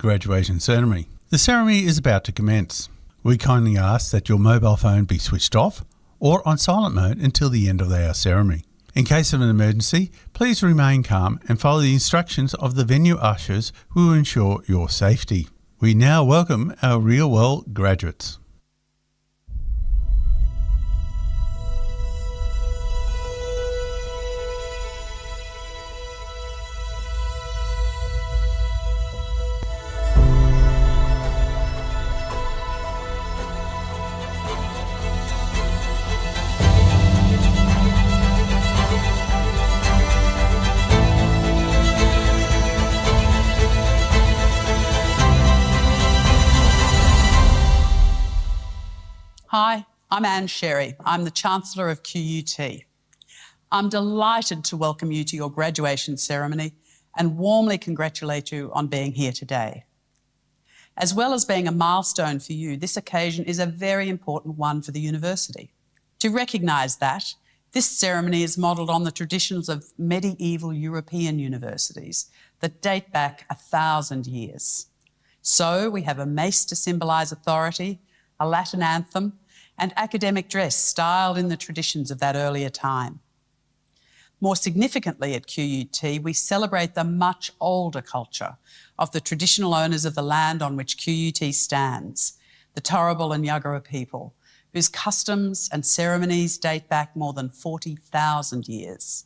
graduation ceremony. The ceremony is about to commence. We kindly ask that your mobile phone be switched off or on silent mode until the end of our ceremony. In case of an emergency, please remain calm and follow the instructions of the venue ushers who will ensure your safety. We now welcome our Real World graduates. Hi, I'm Anne Sherry. I'm the Chancellor of QUT. I'm delighted to welcome you to your graduation ceremony and warmly congratulate you on being here today. As well as being a milestone for you, this occasion is a very important one for the university. To recognise that, this ceremony is modelled on the traditions of medieval European universities that date back 1,000 years. So we have a mace to symbolise authority, a Latin anthem, and academic dress styled in the traditions of that earlier time. More significantly at QUT, we celebrate the much older culture of the traditional owners of the land on which QUT stands, the Turrbal and Yagara people, whose customs and ceremonies date back more than 40,000 years.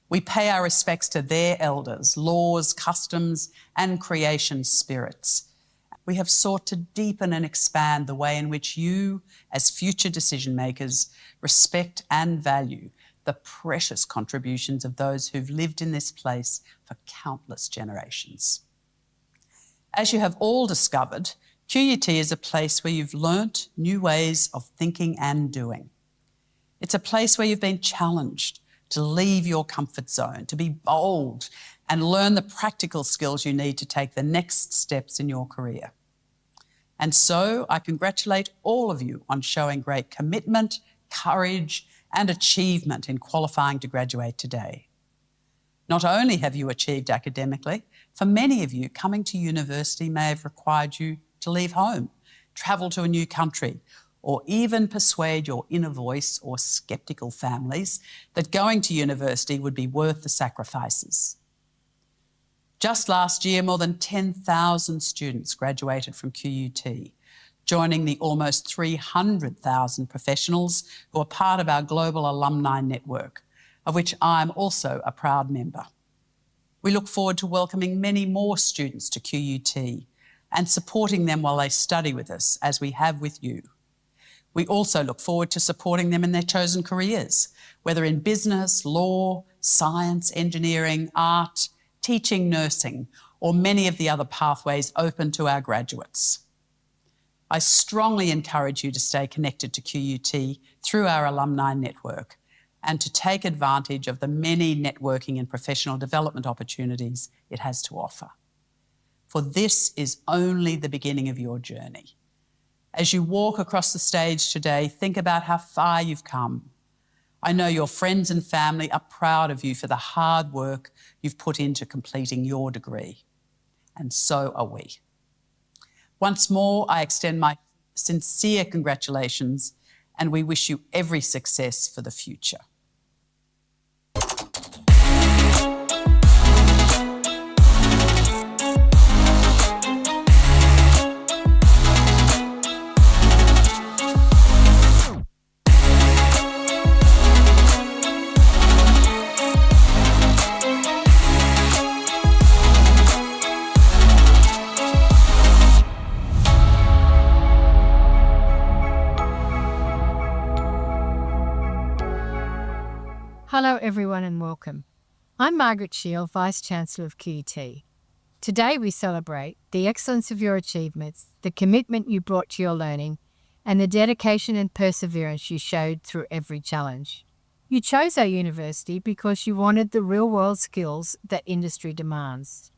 We pay our respects to their elders, laws, customs, and creation spirits. We have sought to deepen and expand the way in which you, as future decision makers, respect and value the precious contributions of those who've lived in this place for countless generations. As you have all discovered, QUT is a place where you've learnt new ways of thinking and doing. It's a place where you've been challenged to leave your comfort zone, to be bold and learn the practical skills you need to take the next steps in your career. And so I congratulate all of you on showing great commitment, courage, and achievement in qualifying to graduate today. Not only have you achieved academically, for many of you, coming to university may have required you to leave home, travel to a new country, or even persuade your inner voice or sceptical families that going to university would be worth the sacrifices. Just last year, more than 10,000 students graduated from QUT, joining the almost 300,000 professionals who are part of our global alumni network, of which I'm also a proud member. We look forward to welcoming many more students to QUT and supporting them while they study with us, as we have with you. We also look forward to supporting them in their chosen careers, whether in business, law, science, engineering, art, teaching, nursing, or many of the other pathways open to our graduates. I strongly encourage you to stay connected to QUT through our alumni network and to take advantage of the many networking and professional development opportunities it has to offer. For this is only the beginning of your journey. As you walk across the stage today, think about how far you've come. I know your friends and family are proud of you for the hard work you've put into completing your degree, and so are we. Once more, I extend my sincere congratulations, and we wish you every success for the future. Hello everyone and welcome. I'm Margaret Shield, Vice-Chancellor of QUT. Today we celebrate the excellence of your achievements, the commitment you brought to your learning, and the dedication and perseverance you showed through every challenge. You chose our university because you wanted the real-world skills that industry demands.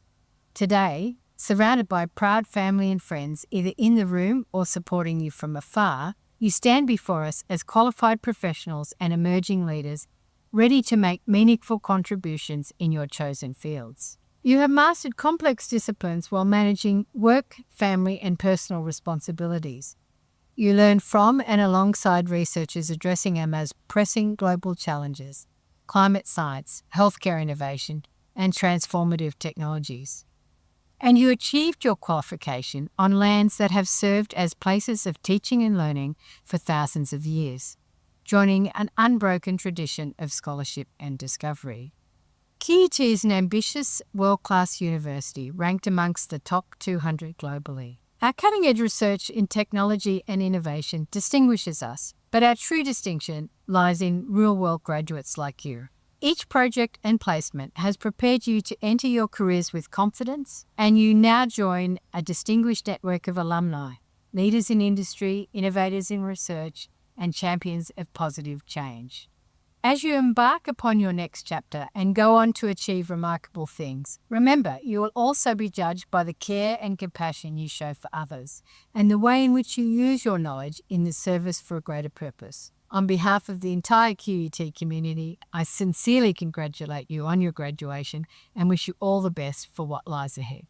Today, surrounded by proud family and friends, either in the room or supporting you from afar, you stand before us as qualified professionals and emerging leaders ready to make meaningful contributions in your chosen fields. You have mastered complex disciplines while managing work, family, and personal responsibilities. You learn from and alongside researchers addressing our most pressing global challenges: climate science, healthcare innovation, and transformative technologies. And you achieved your qualification on lands that have served as places of teaching and learning for thousands of years, joining an unbroken tradition of scholarship and discovery. QUT is an ambitious, world-class university ranked amongst the top 200 globally. Our cutting-edge research in technology and innovation distinguishes us, but our true distinction lies in real-world graduates like you. Each project and placement has prepared you to enter your careers with confidence, and you now join a distinguished network of alumni, leaders in industry, innovators in research, and champions of positive change. As you embark upon your next chapter and go on to achieve remarkable things, remember you will also be judged by the care and compassion you show for others and the way in which you use your knowledge in the service for a greater purpose. On behalf of the entire QUT community, I sincerely congratulate you on your graduation and wish you all the best for what lies ahead.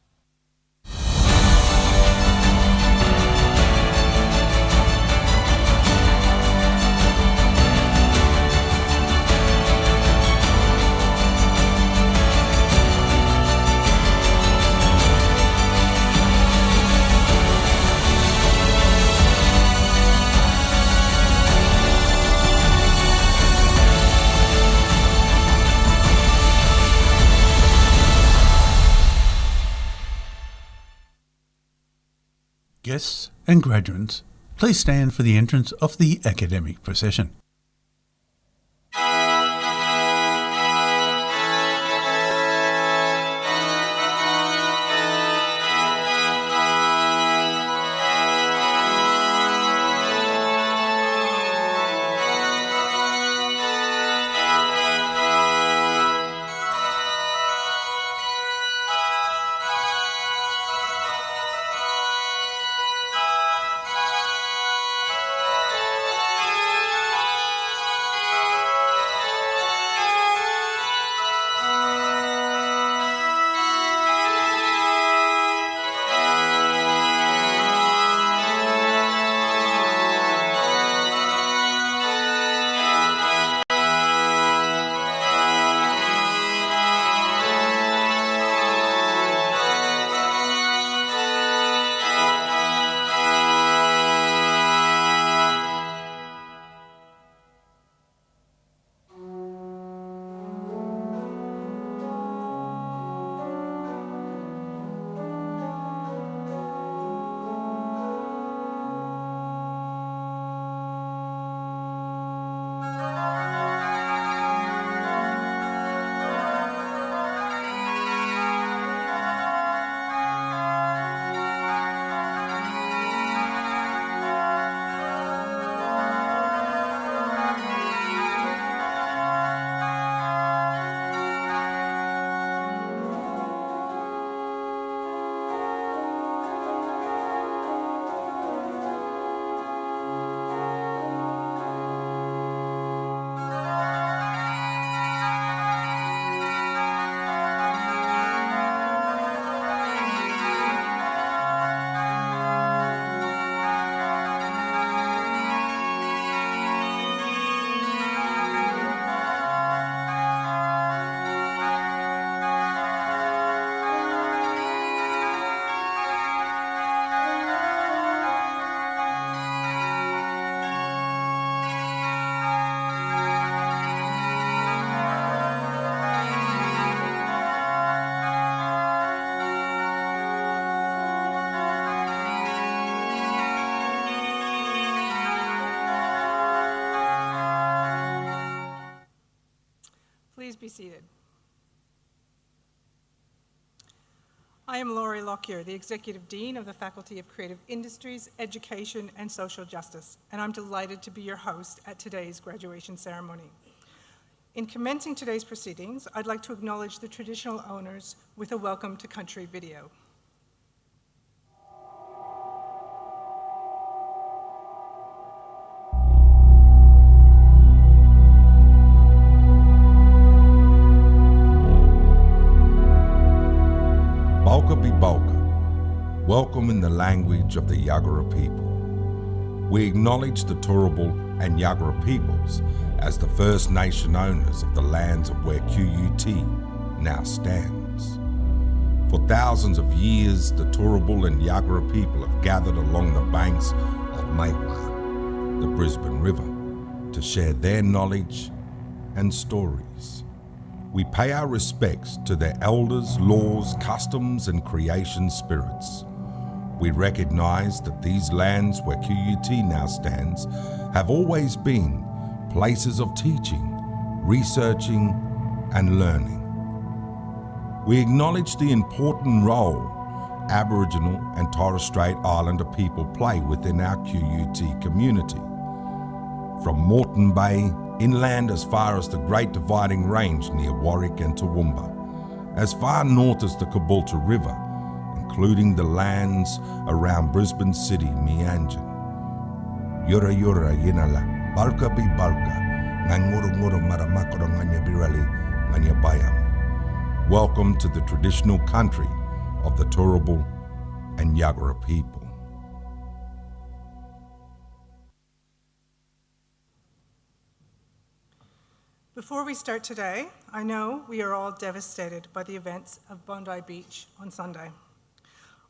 Guests and graduates, please stand for the entrance of the academic procession. Please be seated. I am Laurie Lockyer, the Executive Dean of the Faculty of Creative Industries, Education and Social Justice, and I'm delighted to be your host at today's graduation ceremony. In commencing today's proceedings, I'd like to acknowledge the traditional owners with a Welcome to Country video. welcome in the language of the Yagara people. We acknowledge the Turrbal and Yagara peoples as the First Nation owners of the lands of where QUT now stands. For thousands of years, the Turrbal and Yagara people have gathered along the banks of Maiwa, the Brisbane River, to share their knowledge and stories. We pay our respects to their elders, laws, customs, and creation spirits. We recognise that these lands where QUT now stands have always been places of teaching, researching, and learning. We acknowledge the important role Aboriginal and Torres Strait Islander people play within our QUT community. From Moreton Bay, inland as far as the Great Dividing Range near Warwick and Toowoomba, as far north as the Caboolture River, including the lands around Brisbane City, Meanjin. Yura yura yinala, balka bi balka, nganguru maramakoro nganya birali, nganya bayam. Welcome to the traditional country of the Turrbal and Yagara people. Before we start today, I know we are all devastated by the events of Bondi Beach on Sunday.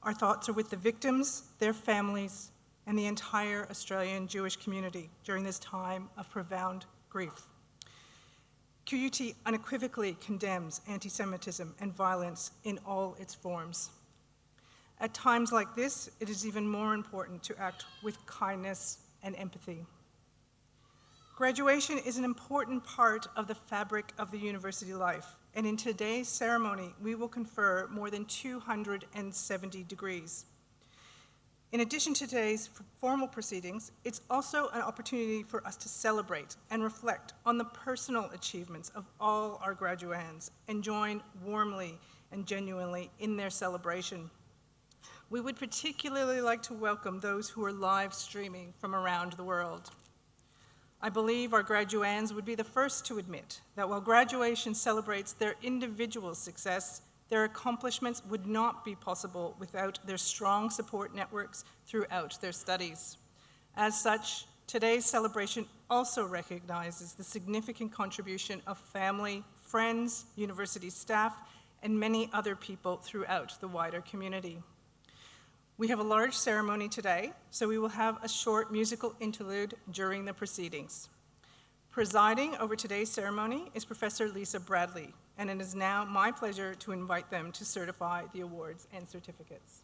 Our thoughts are with the victims, their families, and the entire Australian Jewish community during this time of profound grief. QUT unequivocally condemns anti-Semitism and violence in all its forms. At times like this, it is even more important to act with kindness and empathy. Graduation is an important part of the fabric of the university life, and in today's ceremony, we will confer more than 270 degrees. In addition to today's formal proceedings, it's also an opportunity for us to celebrate and reflect on the personal achievements of all our graduands and join warmly and genuinely in their celebration. We would particularly like to welcome those who are live streaming from around the world. I believe our graduands would be the first to admit that while graduation celebrates their individual success, their accomplishments would not be possible without their strong support networks throughout their studies. As such, today's celebration also recognizes the significant contribution of family, friends, university staff, and many other people throughout the wider community. We have a large ceremony today, so we will have a short musical interlude during the proceedings. Presiding over today's ceremony is Professor Lisa Bradley, and it is now my pleasure to invite them to certify the awards and certificates.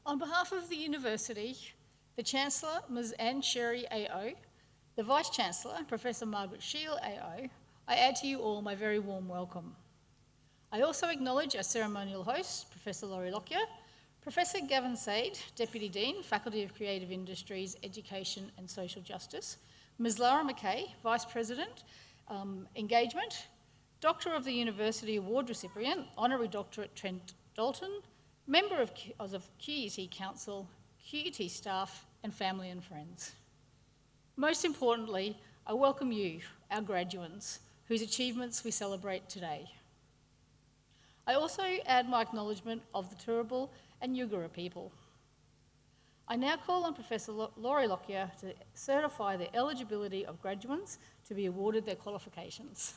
On behalf of the University, the Chancellor, Ms. Anne Sherry AO, the Vice-Chancellor, Professor Margaret Shiel AO, I add to you all my very warm welcome. I also acknowledge our ceremonial host, Professor Laurie Lockyer, Professor Gavin Said, Deputy Dean, Faculty of Creative Industries, Education and Social Justice, Ms. Lara McKay, Vice President, Engagement, Doctor of the University Award recipient, Honorary Doctorate Trent Dalton, Member of QUT Council, QUT staff and family and friends. Most importantly, I welcome you, our graduands, whose achievements we celebrate today. I also add my acknowledgement of the Turrbal and Yagara people. I now call on Professor Laurie Lockyer to certify the eligibility of graduands to be awarded their qualifications.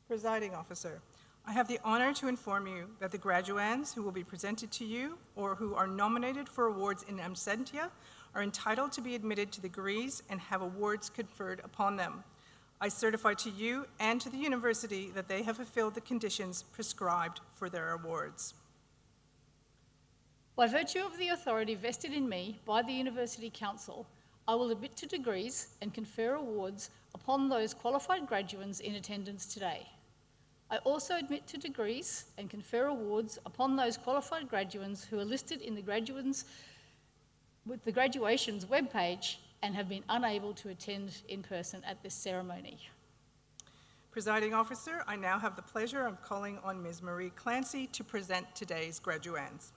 Presiding Officer, I have the honour to inform you that the graduands who will be presented to you or who are nominated for awards in absentia are entitled to be admitted to the degrees and have awards conferred upon them. I certify to you and to the University that they have fulfilled the conditions prescribed for their awards. By virtue of the authority vested in me by the University Council, I will admit to degrees and confer awards upon those qualified graduands in attendance today. I also admit to degrees and confer awards upon those qualified graduands who are listed in the graduations webpage and have been unable to attend in person at this ceremony. Presiding Officer, I now have the pleasure of calling on Ms. Marie Clancy to present today's graduands.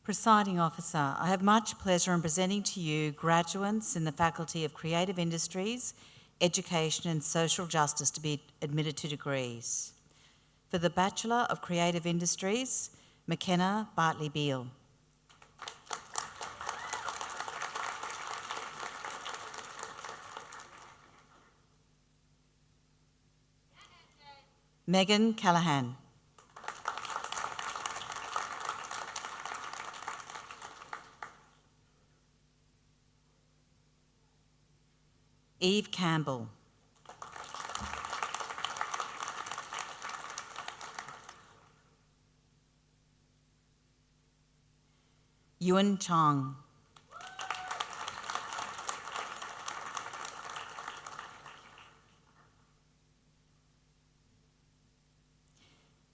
Presiding Officer, I have much pleasure in presenting to you graduates in the Faculty of Creative Industries, Education and Social Justice to be admitted to degrees. For the Bachelor of Creative Industries, McKenna Bartley-Beale. Megan Callahan. Eve Campbell. Yuan Chong.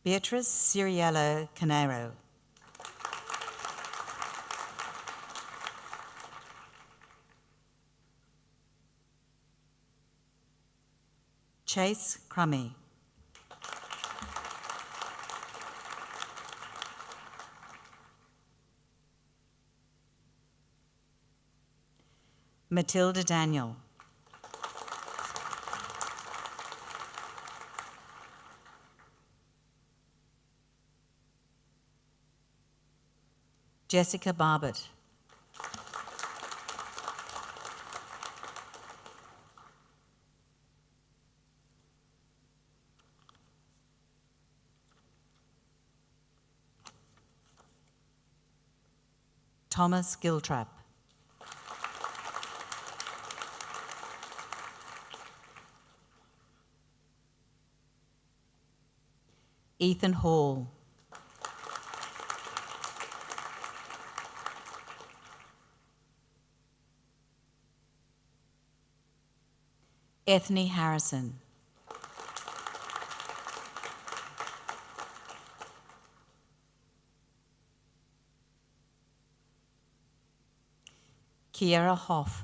Beatrice Ciriello Canero. Chase Crummy. Matilda Daniel. Jessica Barbett. Thomas Giltrap. Ethan Hall. Ethne Harrison. Kiera Hoff.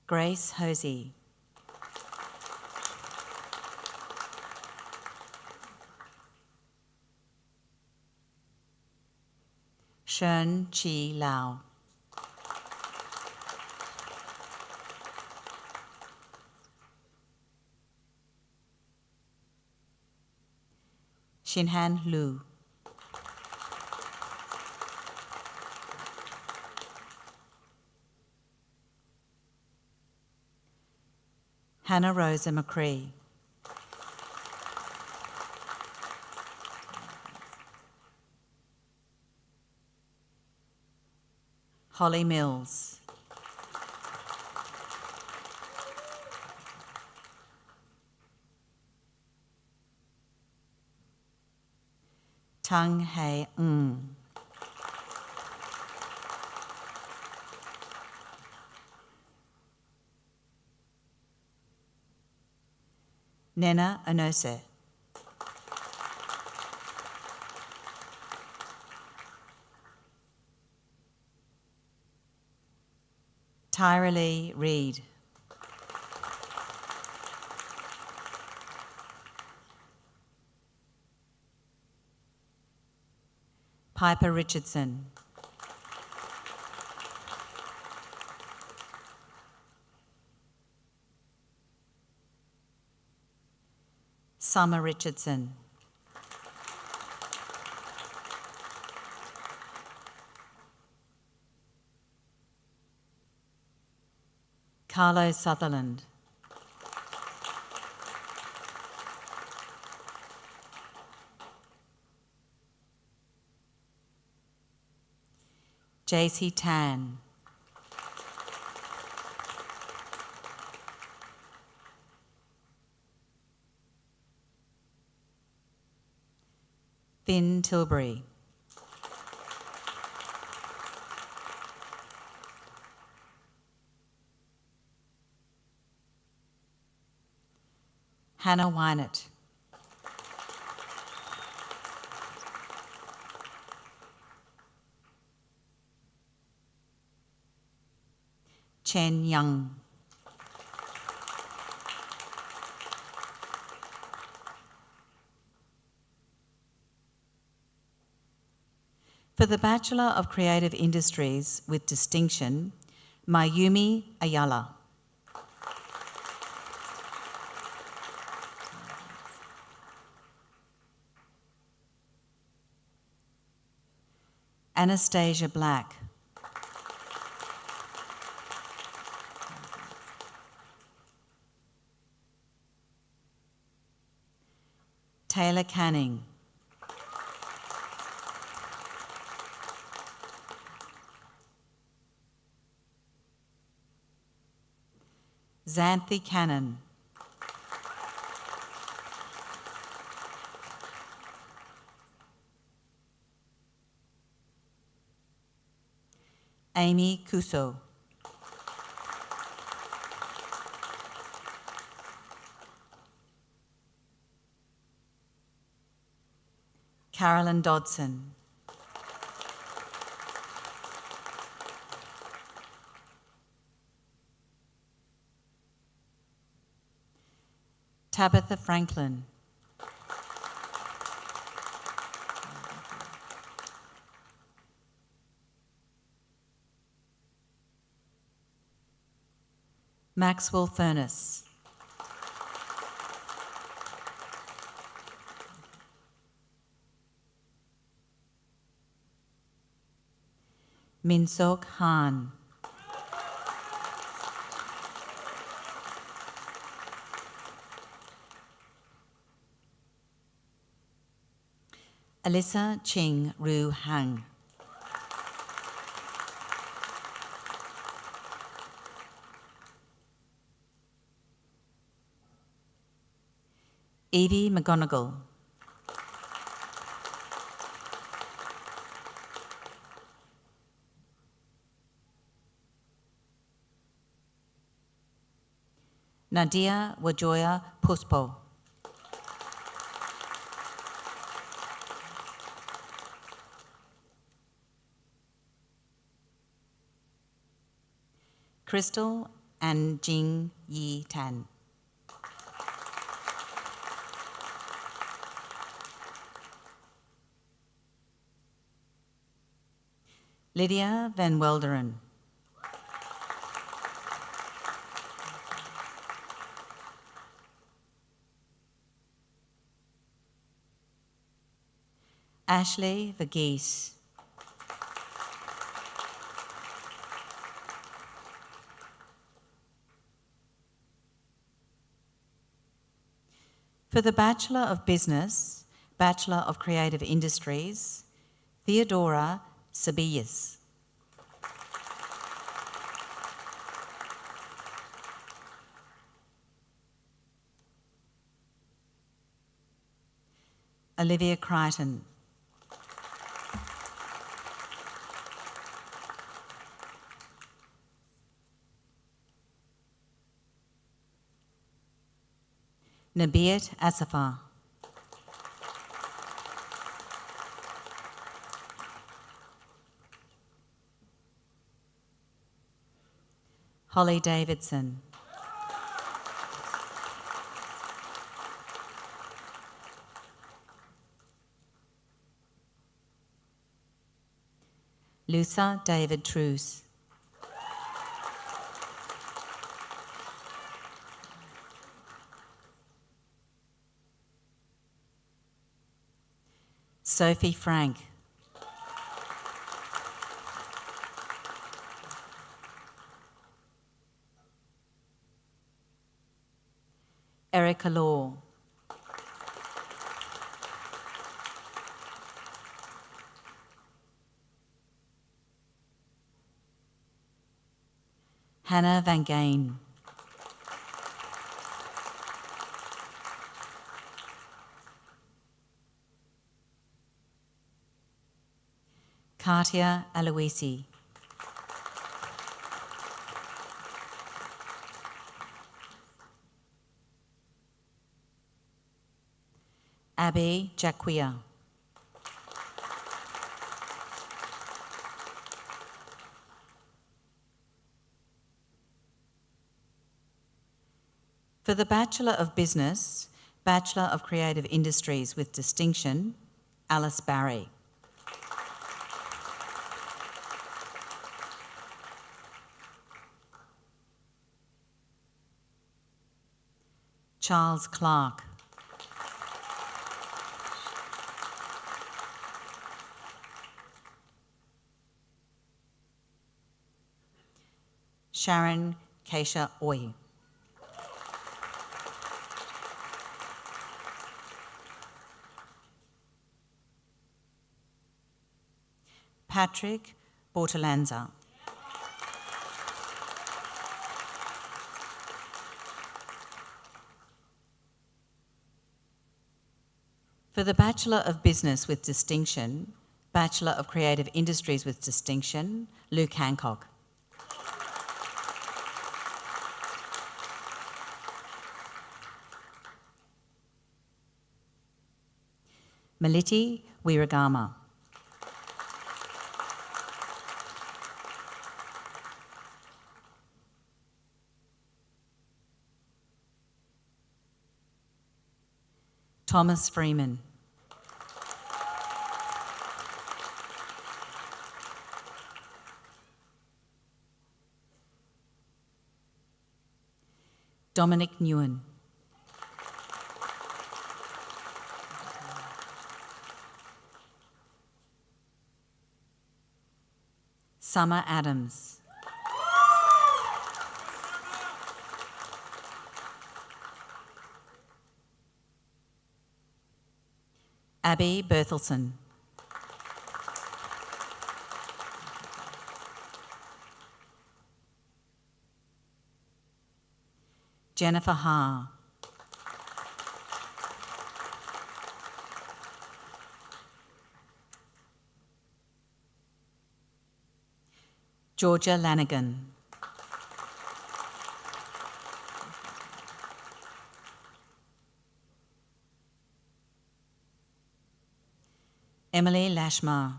Grace Hosey. Shern Chi Lau. Shinhan Lu. Hannah Rosa McCree. Holly Mills. Tung Hae Ng. Nena Onose. Tyra Lee Reid. Piper Richardson. Summer Richardson. Carlo Sutherland. JC Tan. Finn Tilbury. Hannah Wynett. Chen Young. For the Bachelor of Creative Industries with distinction, Mayumi Ayala. Anastasia Black. Taylor Canning. Xanthi Cannon. Amy Kuso. Carolyn Dodson. Tabitha Franklin. Maxwell Furness. Minsok Han. Alyssa Ching Ru Hang. Evie McGonigal. Nadia Wajoya Puspo. Crystal and Jing Yi Tan. Lydia Van Welderen. Ashley Verghese. For the Bachelor of Business, Bachelor of Creative Industries, Theodora Sabillas. Olivia Crichton. Nabiat Asafar. Holly Davidson. Lusa David Truce. Sophie Frank. Erica Law. Hannah Van Gain. Katia Aloisi. Abby Jacquia. For the Bachelor of Business, Bachelor of Creative Industries with distinction, Alice Barry. Charles Clark. Sharon Keisha Oy. Patrick Bortolanza. For the Bachelor of Business with Distinction, Bachelor of Creative Industries with Distinction, Luke Hancock. Maliti Wiragama. Thomas Freeman. Dominic Nguyen. Summer Adams. Abby Berthelsen. Jennifer Ha. Georgia Lanigan. Emily Lashmar.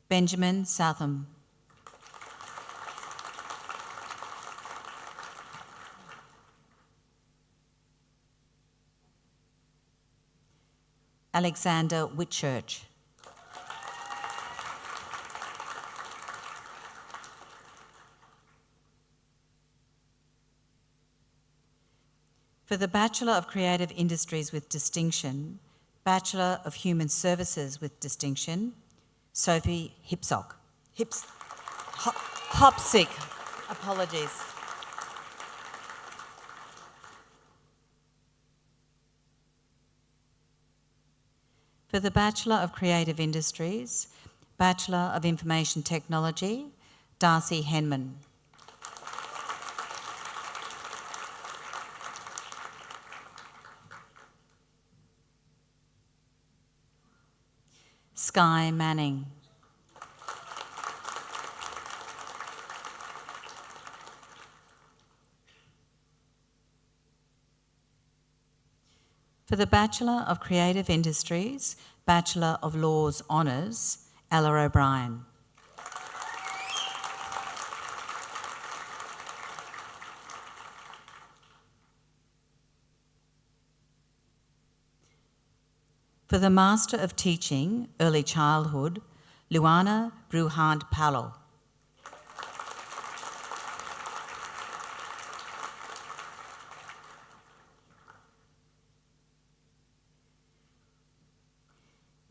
Benjamin Southam. Alexander Whitchurch. For the Bachelor of Creative Industries with Distinction, Bachelor of Human Services with Distinction, Sophie Hipsock. Hopsick. Apologies. For the Bachelor of Creative Industries, Bachelor of Information Technology, Darcy Henman. Sky Manning. For the Bachelor of Creative Industries, Bachelor of Laws Honours, Ella O'Brien. For the Master of Teaching, Early Childhood, Luana Bruhand Palo.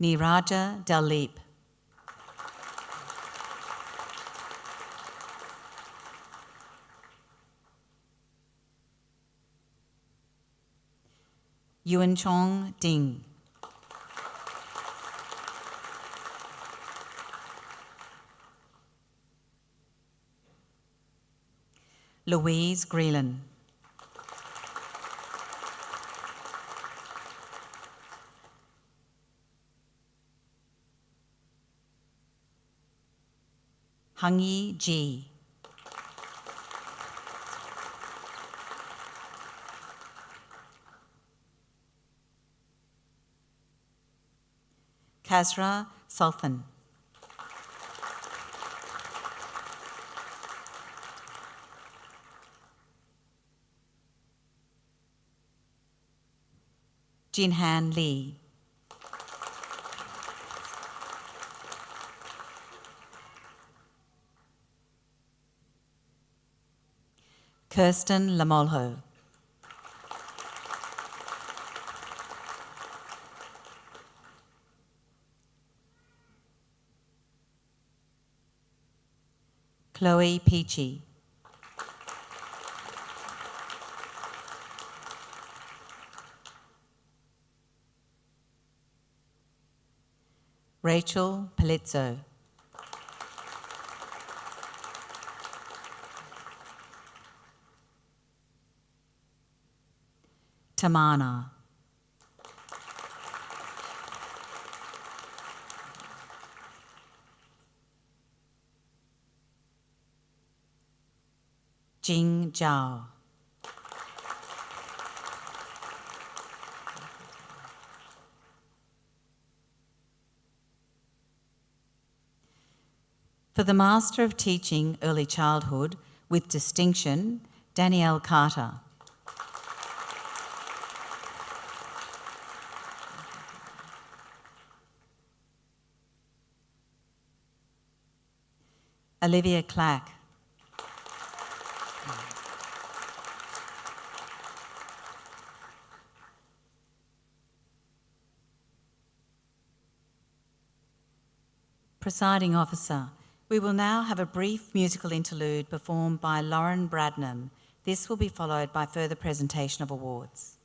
Niraja Dalip. Yuan Chong Ding. Louise Greelan. Hangyi Ji. Kasra Sultan. Jinhan Lee. Kirsten Lamolho. Chloe Peachy. Rachel Palizzo. Tamana. Jing Zhao. For the Master of Teaching Early Childhood with distinction, Danielle Carter. Olivia Clack. Presiding Officer, we will now have a brief musical interlude performed by Lauren Bradnam. This will be followed by further presentation of awards.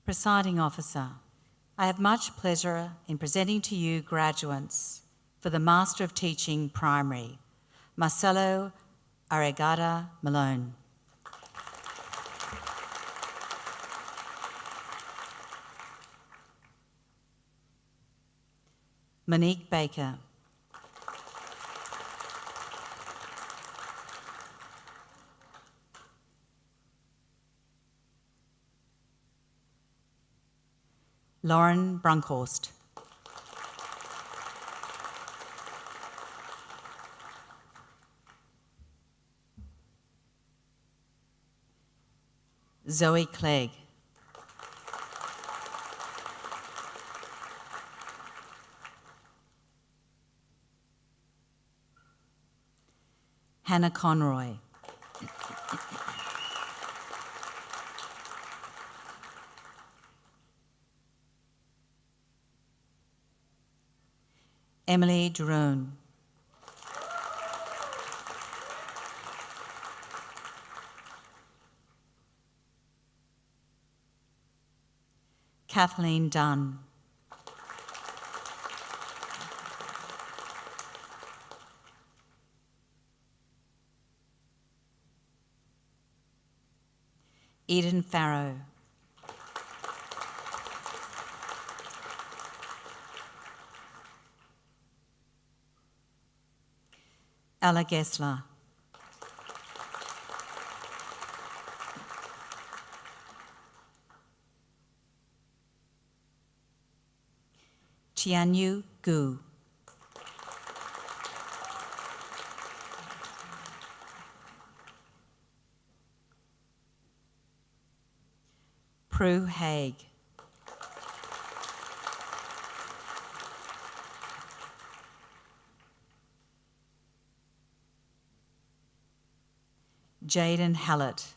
Presiding Officer, I have much pleasure in presenting to you graduates for the Master of Teaching Primary, Marcelo Arregada Malone. Monique Baker. Lauren Brunkhorst. Zoe Clegg. Hannah Conroy. Emily Jeroen. Kathleen Dunn. Eden Farrow. Ella Gessler. Tianyu Gu. Prue Haig. Jaden Hallett.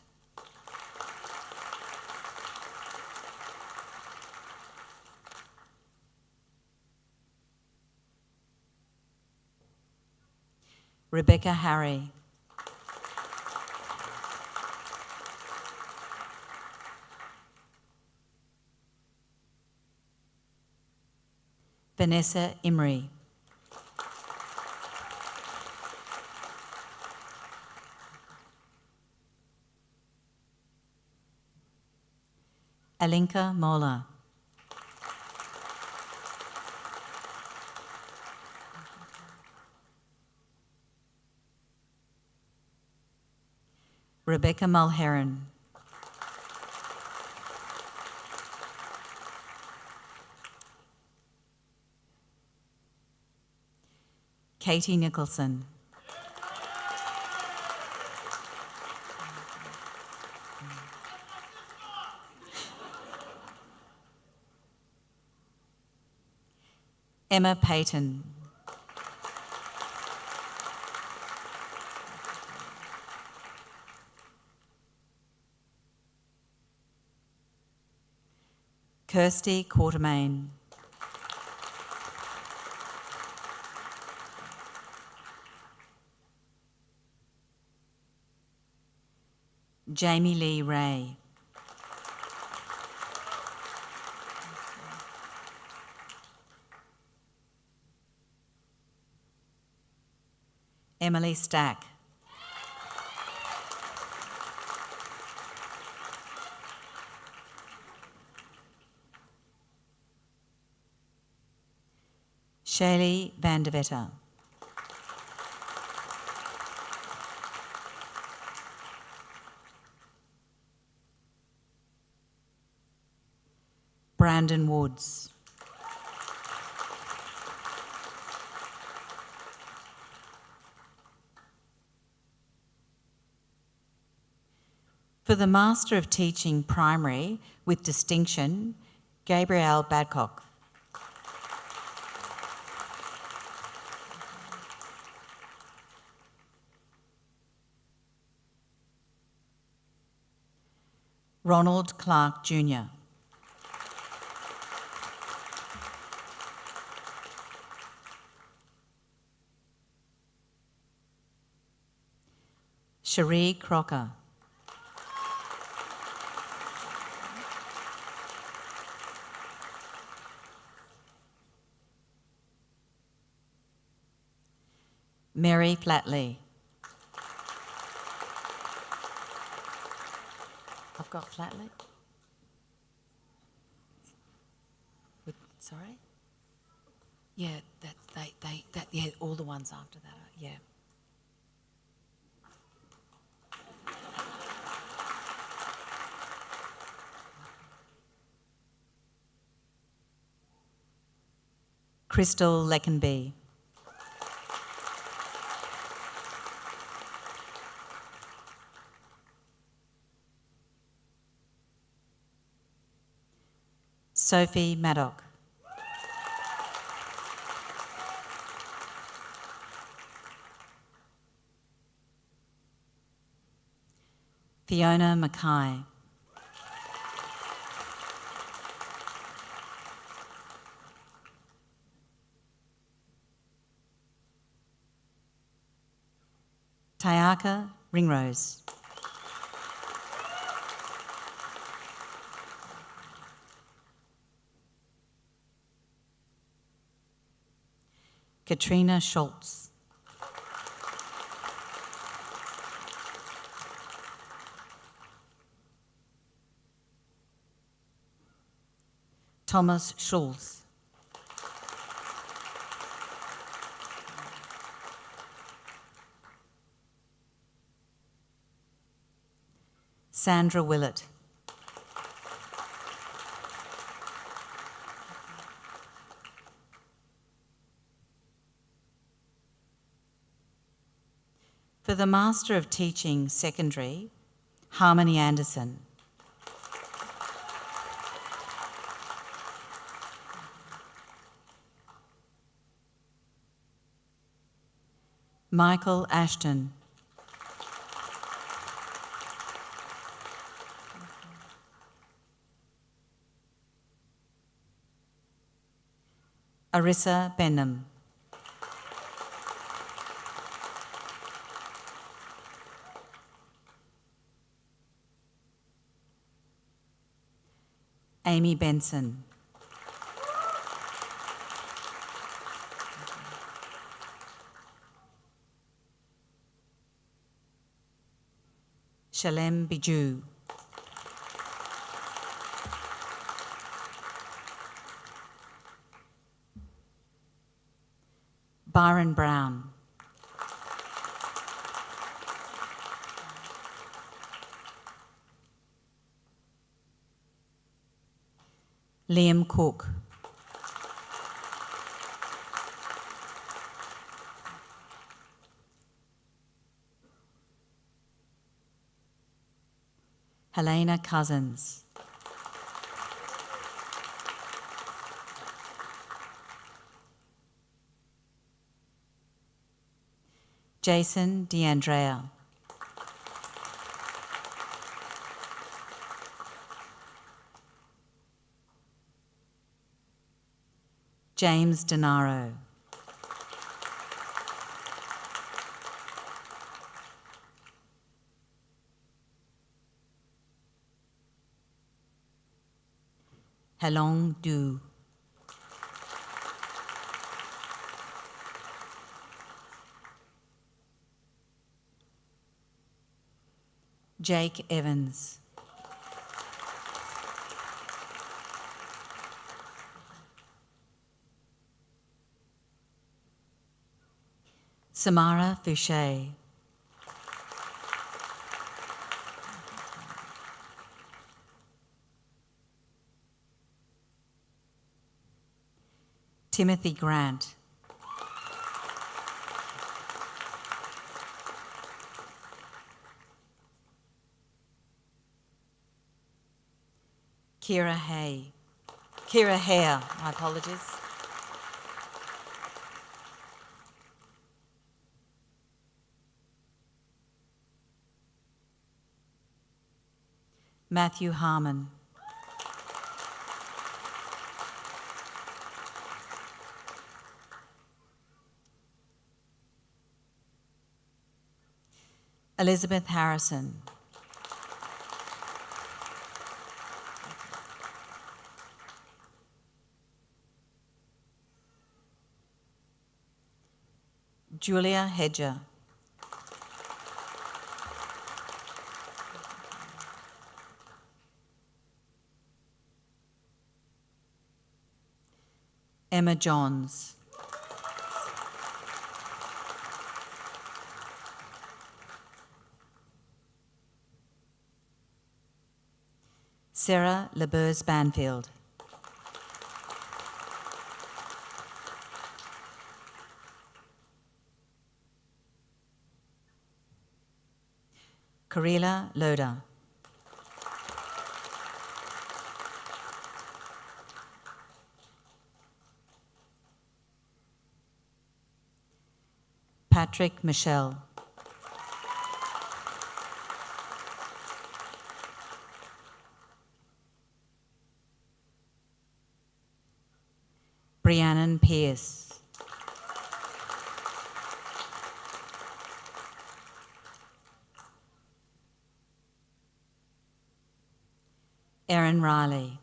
Rebecca Harry. Vanessa Imrie. Alinka Mola. Rebecca Mulheron. Katie Nicholson. Emma Payton. Kirsty Quartermain. Jamie Lee Ray. Emily Stack. Shaylee Van de Vetter. Brandon Woods. For the Master of Teaching Primary with distinction, Gabrielle Badcock. Ronald Clark Jr. Cherie Crocker. Mary Flatley. I've got Flatley. Sorry? Yeah, yeah, all the ones after that, yeah. Crystal Leckenby. Sophie Maddock. Fiona Mackay. Tayaka Ringrose. Katrina Schultz. Thomas Schulz. Sandra Willett. For the Master of Teaching Secondary, Harmony Anderson. Michael Ashton. Arissa Benham. Amy Benson. Shalem Bijou. Byron Brown. Liam Cook. Helena Cousins. Jason DeAndrea. James Denaro. Halong Du. Jake Evans. Samara Fouché. Timothy Grant. Kira Hare, my apologies. Matthew Harmon. Elizabeth Harrison. Julia Hedger. Emma Johns. Sarah LeBeurse Banfield. Karila Loda. Patrick Michelle. Briannan Pierce. Erin Riley.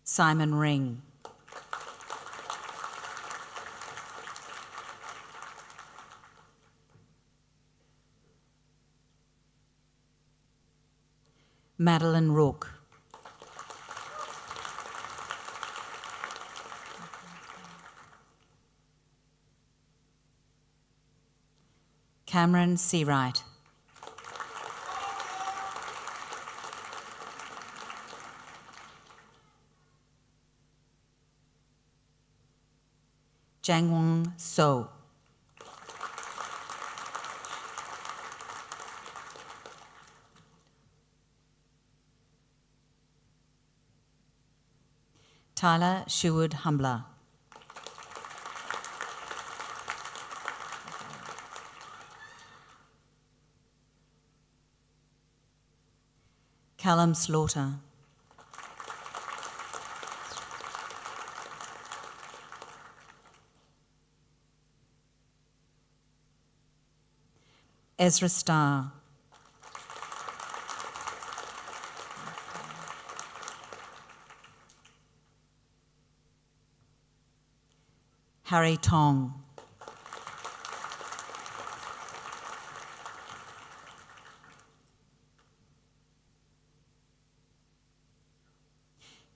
Simon Ring. Madeline Rook. Cameron Seawright. Jangwon So. Tyler Sherwood Humbler. Callum Slaughter. Ezra Starr. Harry Tong.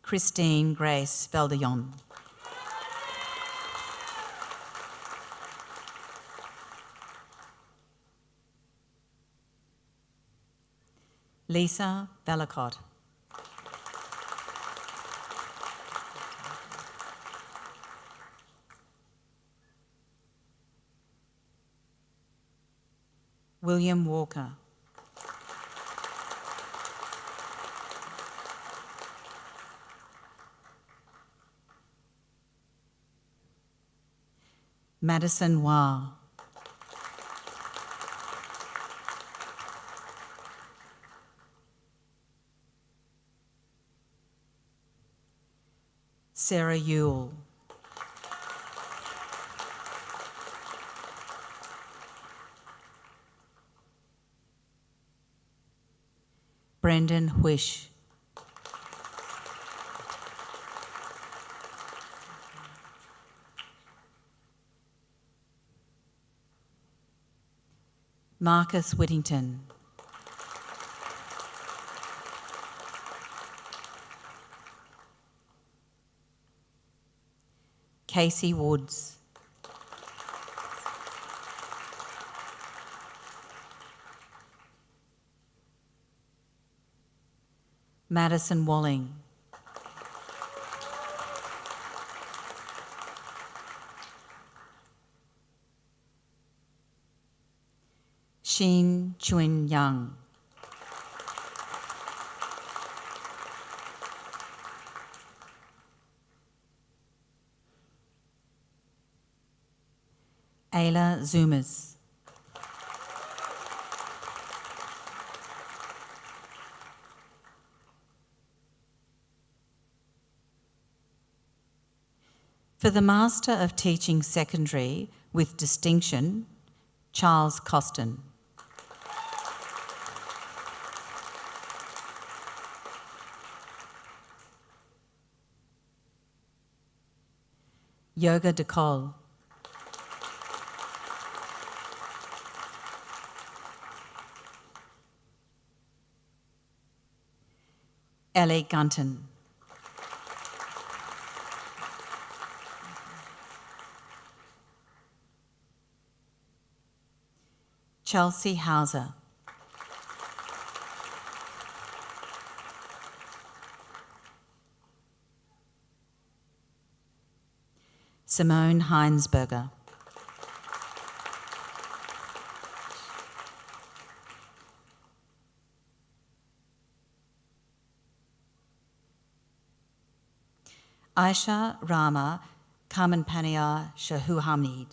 Christine Grace Veldeyon. Lisa Vallacott. William Walker. Madison Wah. Sarah Ewell. Brendan Whish. Marcus Whittington. Casey Woods. Madison Walling. Sheen Chuin Young. Ayla Zoomas. For the Master of Teaching Secondary with distinction, Charles Costin. Yoga Decol. Ellie Gunton. Chelsea Hauser. Simone Heinsberger. Aisha Rama Kamanpaniya Shahuhamid.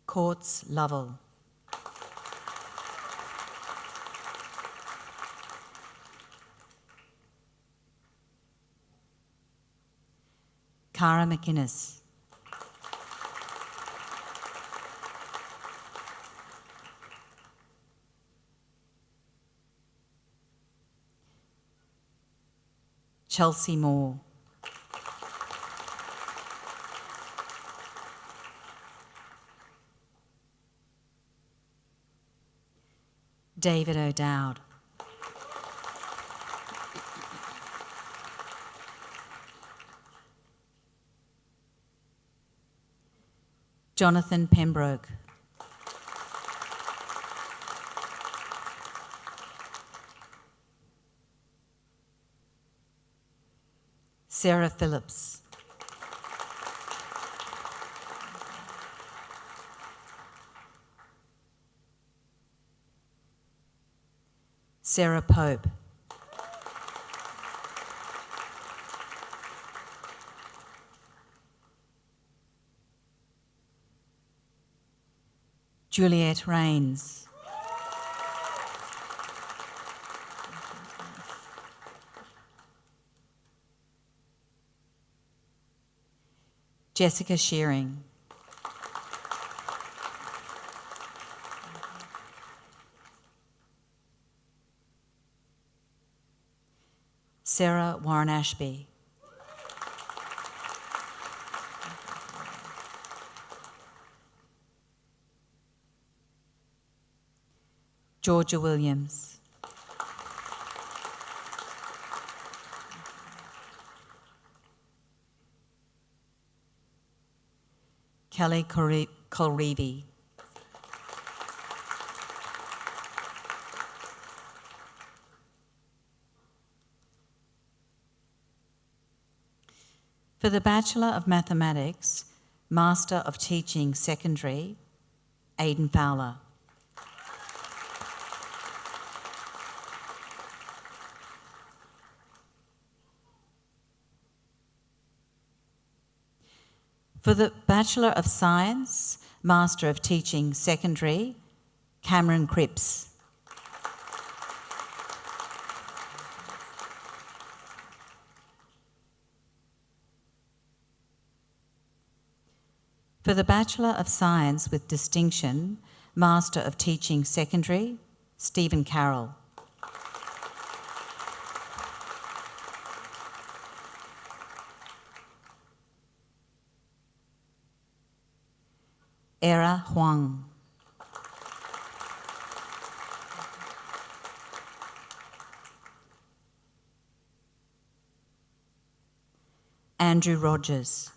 Courts Lovell. Cara McInnes. Chelsea Moore. David O'Dowd. Jonathan Pembroke. Sarah Phillips. Sarah Pope. Juliette Rains. Jessica Shearing. Sarah Warren Ashby. Georgia Williams. Kelly Colreevy. For the Bachelor of Mathematics, Master of Teaching Secondary, Aidan Fowler. For the Bachelor of Science, Master of Teaching Secondary, Cameron Cripps. For the Bachelor of Science with Distinction, Master of Teaching Secondary, Stephen Carroll. Era Huang. Andrew Rogers.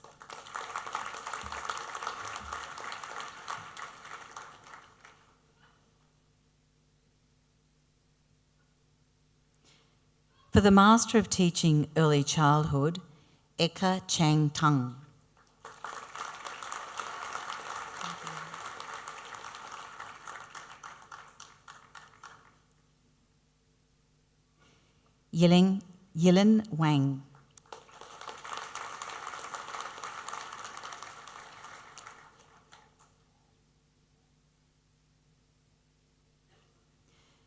For the Master of Teaching Early Childhood, Eka Chang Tung. Yilin Wang.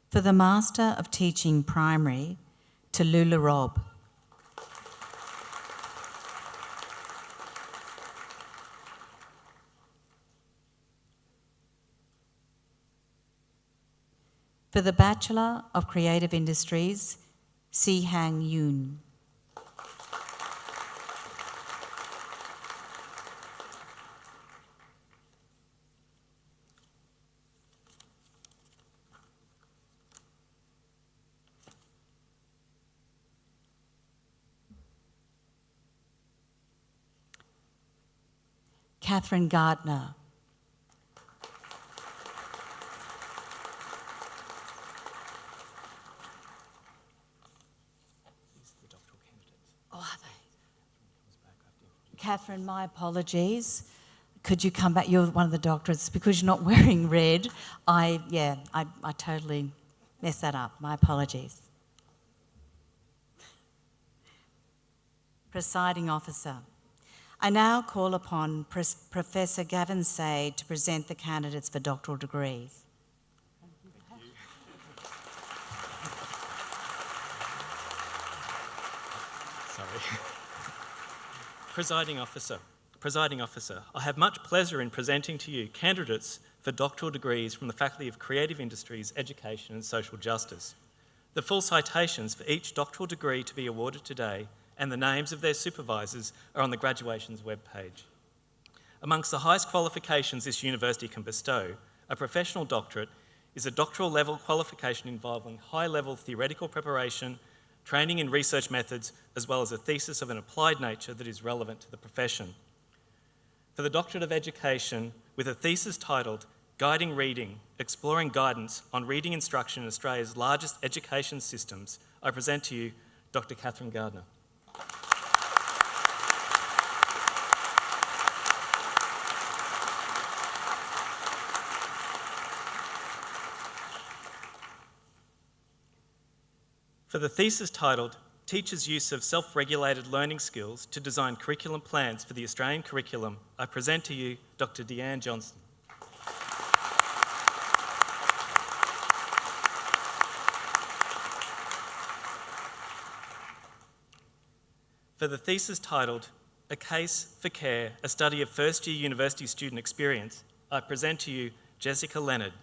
For the Master of Teaching Primary, Tallulah Robb. For the Bachelor of Creative Industries, Si Hang Yoon. Catherine Gardner. Oh, are they? Catherine, my apologies. Could you come back? You're one of the doctorates. Because you're not wearing red, I totally messed that up. My apologies. Presiding Officer. I now call upon Professor Gavin Say to present the candidates for doctoral degrees. Sorry. Presiding Officer, I have much pleasure in presenting to you candidates for doctoral degrees from the Faculty of Creative Industries, Education and Social Justice. The full citations for each doctoral degree to be awarded today and the names of their supervisors are on the graduations webpage. Amongst the highest qualifications this university can bestow, a professional doctorate is a doctoral level qualification involving high-level theoretical preparation, training in research methods, as well as a thesis of an applied nature that is relevant to the profession. For the Doctorate of Education, with a thesis titled Guiding Reading, Exploring Guidance on Reading Instruction in Australia's Largest Education Systems, I present to you Dr. Catherine Gardner. For the thesis titled Teachers' Use of Self-Regulated Learning Skills to Design Curriculum Plans for the Australian Curriculum, I present to you Dr. Deanne Johnston. For the thesis titled A Case for Care, a Study of First-Year University Student Experience, I present to you Jessica Leonard.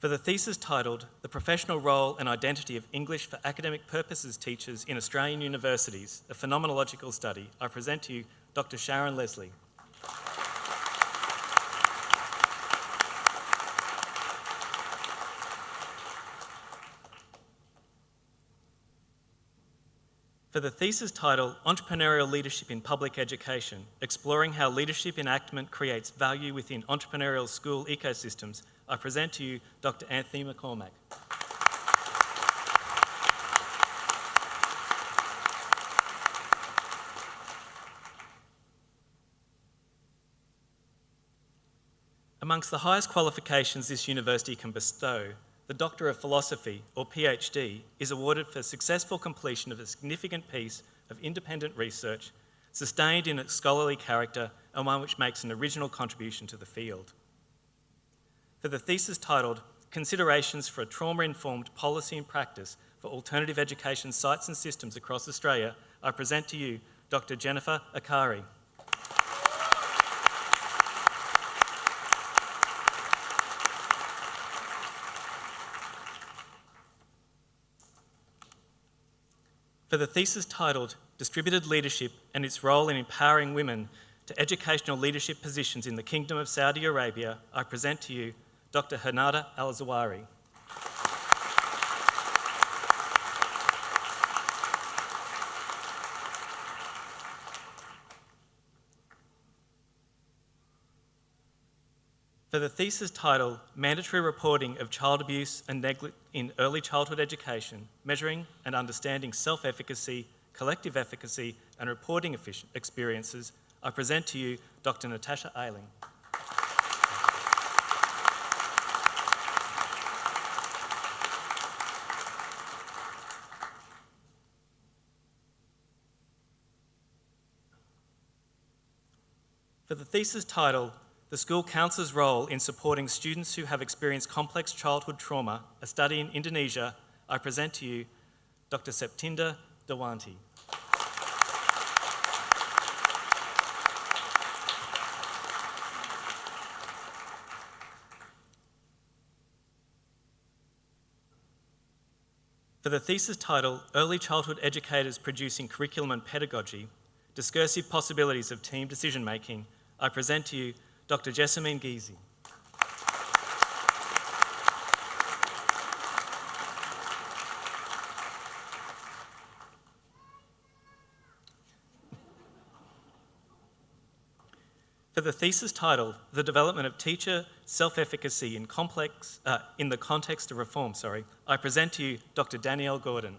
For the thesis titled The Professional Role and Identity of English for Academic Purposes Teachers in Australian Universities, a Phenomenological Study, I present to you Dr. Sharon Leslie. For the thesis title, Entrepreneurial Leadership in Public Education, Exploring How Leadership Enactment Creates Value Within Entrepreneurial School Ecosystems, I present to you Dr. Anthony McCormack. Amongst the highest qualifications this university can bestow, the Doctor of Philosophy, or PhD, is awarded for successful completion of a significant piece of independent research, sustained in its scholarly character and one which makes an original contribution to the field. For the thesis titled Considerations for a Trauma-Informed Policy and Practice for Alternative Education Sites and Systems Across Australia, I present to you Dr. Jennifer Akari. For the thesis titled Distributed Leadership and its Role in Empowering Women to Educational Leadership Positions in the Kingdom of Saudi Arabia, I present to you Dr. Hanada Al-Zawari. For the thesis title, Mandatory Reporting of Child Abuse and Neglect in Early Childhood Education, Measuring and Understanding Self-Efficacy, Collective Efficacy and Reporting Experiences, I present to you Dr. Natasha Ailing. For the thesis title, The School Counsellor's Role in Supporting Students Who Have Experienced Complex Childhood Trauma, a Study in Indonesia, I present to you Dr. Septinda Dewanti. For the thesis title, Early Childhood Educators Producing Curriculum and Pedagogy, Discursive Possibilities of Team Decision-Making, I present to you Dr. Jessamine Giese. For the thesis title, The Development of Teacher Self-Efficacy in the Context of Reform, I present to you Dr. Danielle Gordon.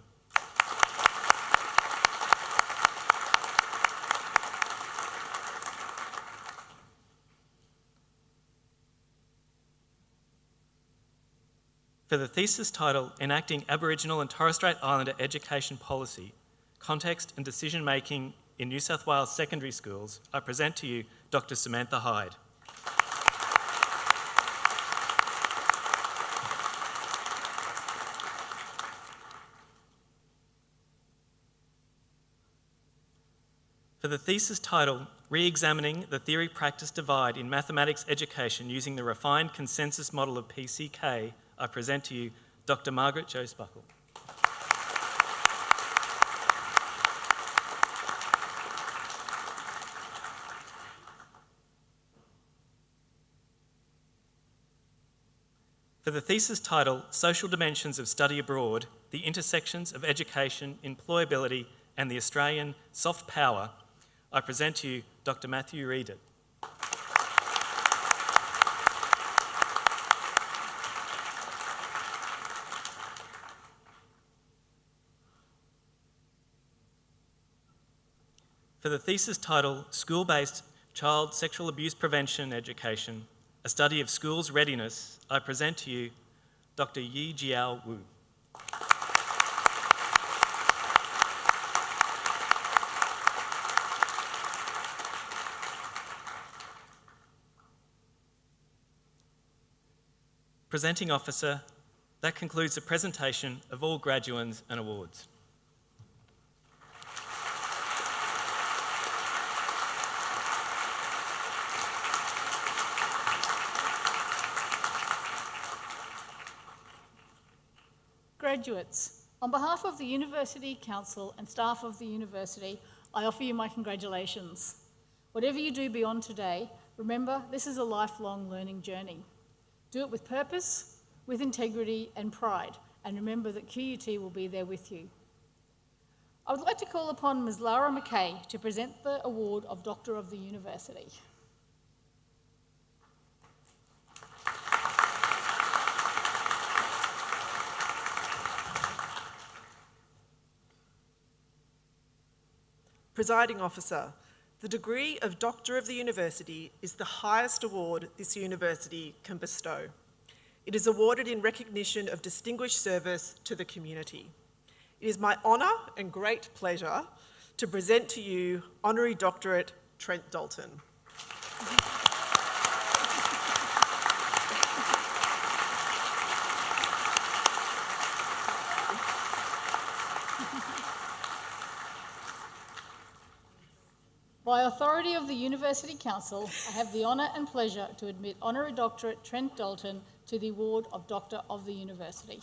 For the thesis title, Enacting Aboriginal and Torres Strait Islander Education Policy, Context and Decision-Making in New South Wales Secondary Schools, I present to you Dr. Samantha Hyde. For the thesis title, Re-examining the Theory-Practice Divide in Mathematics Education Using the Refined Consensus Model of PCK, I present to you Dr. Margaret Josebuckle. For the thesis title, Social Dimensions of Study Abroad, the Intersections of Education, Employability and the Australian Soft Power, I present to you Dr. Matthew Reedett. For the thesis title, School-Based Child Sexual Abuse Prevention Education, a Study of Schools' Readiness, I present to you Dr. Yi Jiao Wu. Presenting Officer, that concludes the presentation of all graduands and awards. Graduates, on behalf of the University Council and staff of the University, I offer you my congratulations. Whatever you do beyond today, remember this is a lifelong learning journey. Do it with purpose, with integrity and pride, and remember that QUT will be there with you. I would like to call upon Ms. Lara McKay to present the award of Doctor of the University. Presiding Officer, the degree of Doctor of the University is the highest award this university can bestow. It is awarded in recognition of distinguished service to the community. It is my honour and great pleasure to present to you Honorary Doctorate Trent Dalton. By authority of the University Council, I have the honour and pleasure to admit Honorary Doctorate Trent Dalton to the award of Doctor of the University.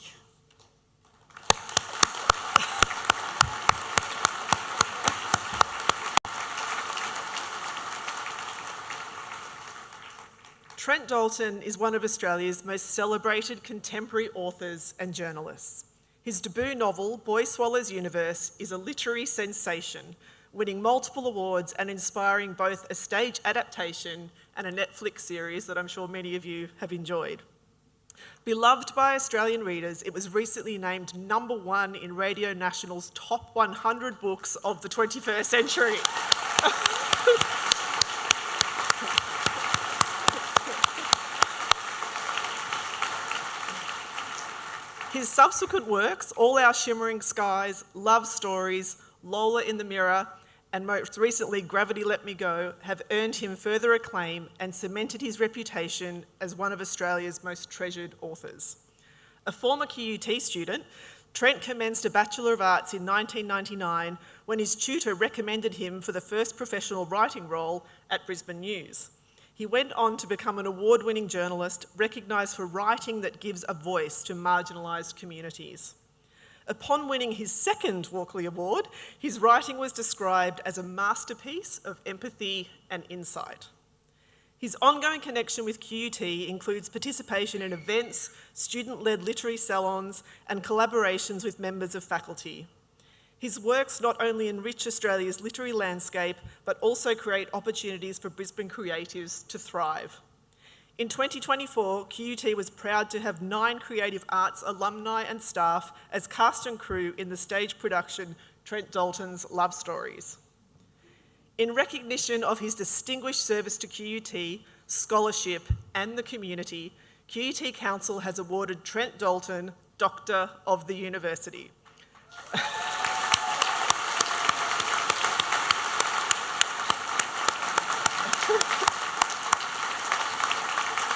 Trent Dalton is one of Australia's most celebrated contemporary authors and journalists. His debut novel, Boy Swallows Universe, is a literary sensation, winning multiple awards and inspiring both a stage adaptation and a Netflix series that I'm sure many of you have enjoyed. Beloved by Australian readers, it was recently named #1 in Radio National's top 100 books of the 21st century. His subsequent works, All Our Shimmering Skies, Love Stories, Lola in the Mirror, and most recently Gravity Let Me Go, have earned him further acclaim and cemented his reputation as one of Australia's most treasured authors. A former QUT student, Trent commenced a Bachelor of Arts in 1999 when his tutor recommended him for the first professional writing role at Brisbane News. He went on to become an award-winning journalist, recognised for writing that gives a voice to marginalised communities. Upon winning his second Walkley Award, his writing was described as a masterpiece of empathy and insight. His ongoing connection with QUT includes participation in events, student-led literary salons, and collaborations with members of faculty. His works not only enrich Australia's literary landscape, but also create opportunities for Brisbane creatives to thrive. In 2024, QUT was proud to have 9 creative arts alumni and staff as cast and crew in the stage production Trent Dalton's Love Stories. In recognition of his distinguished service to QUT, scholarship and the community, QUT Council has awarded Trent Dalton Doctor of the University.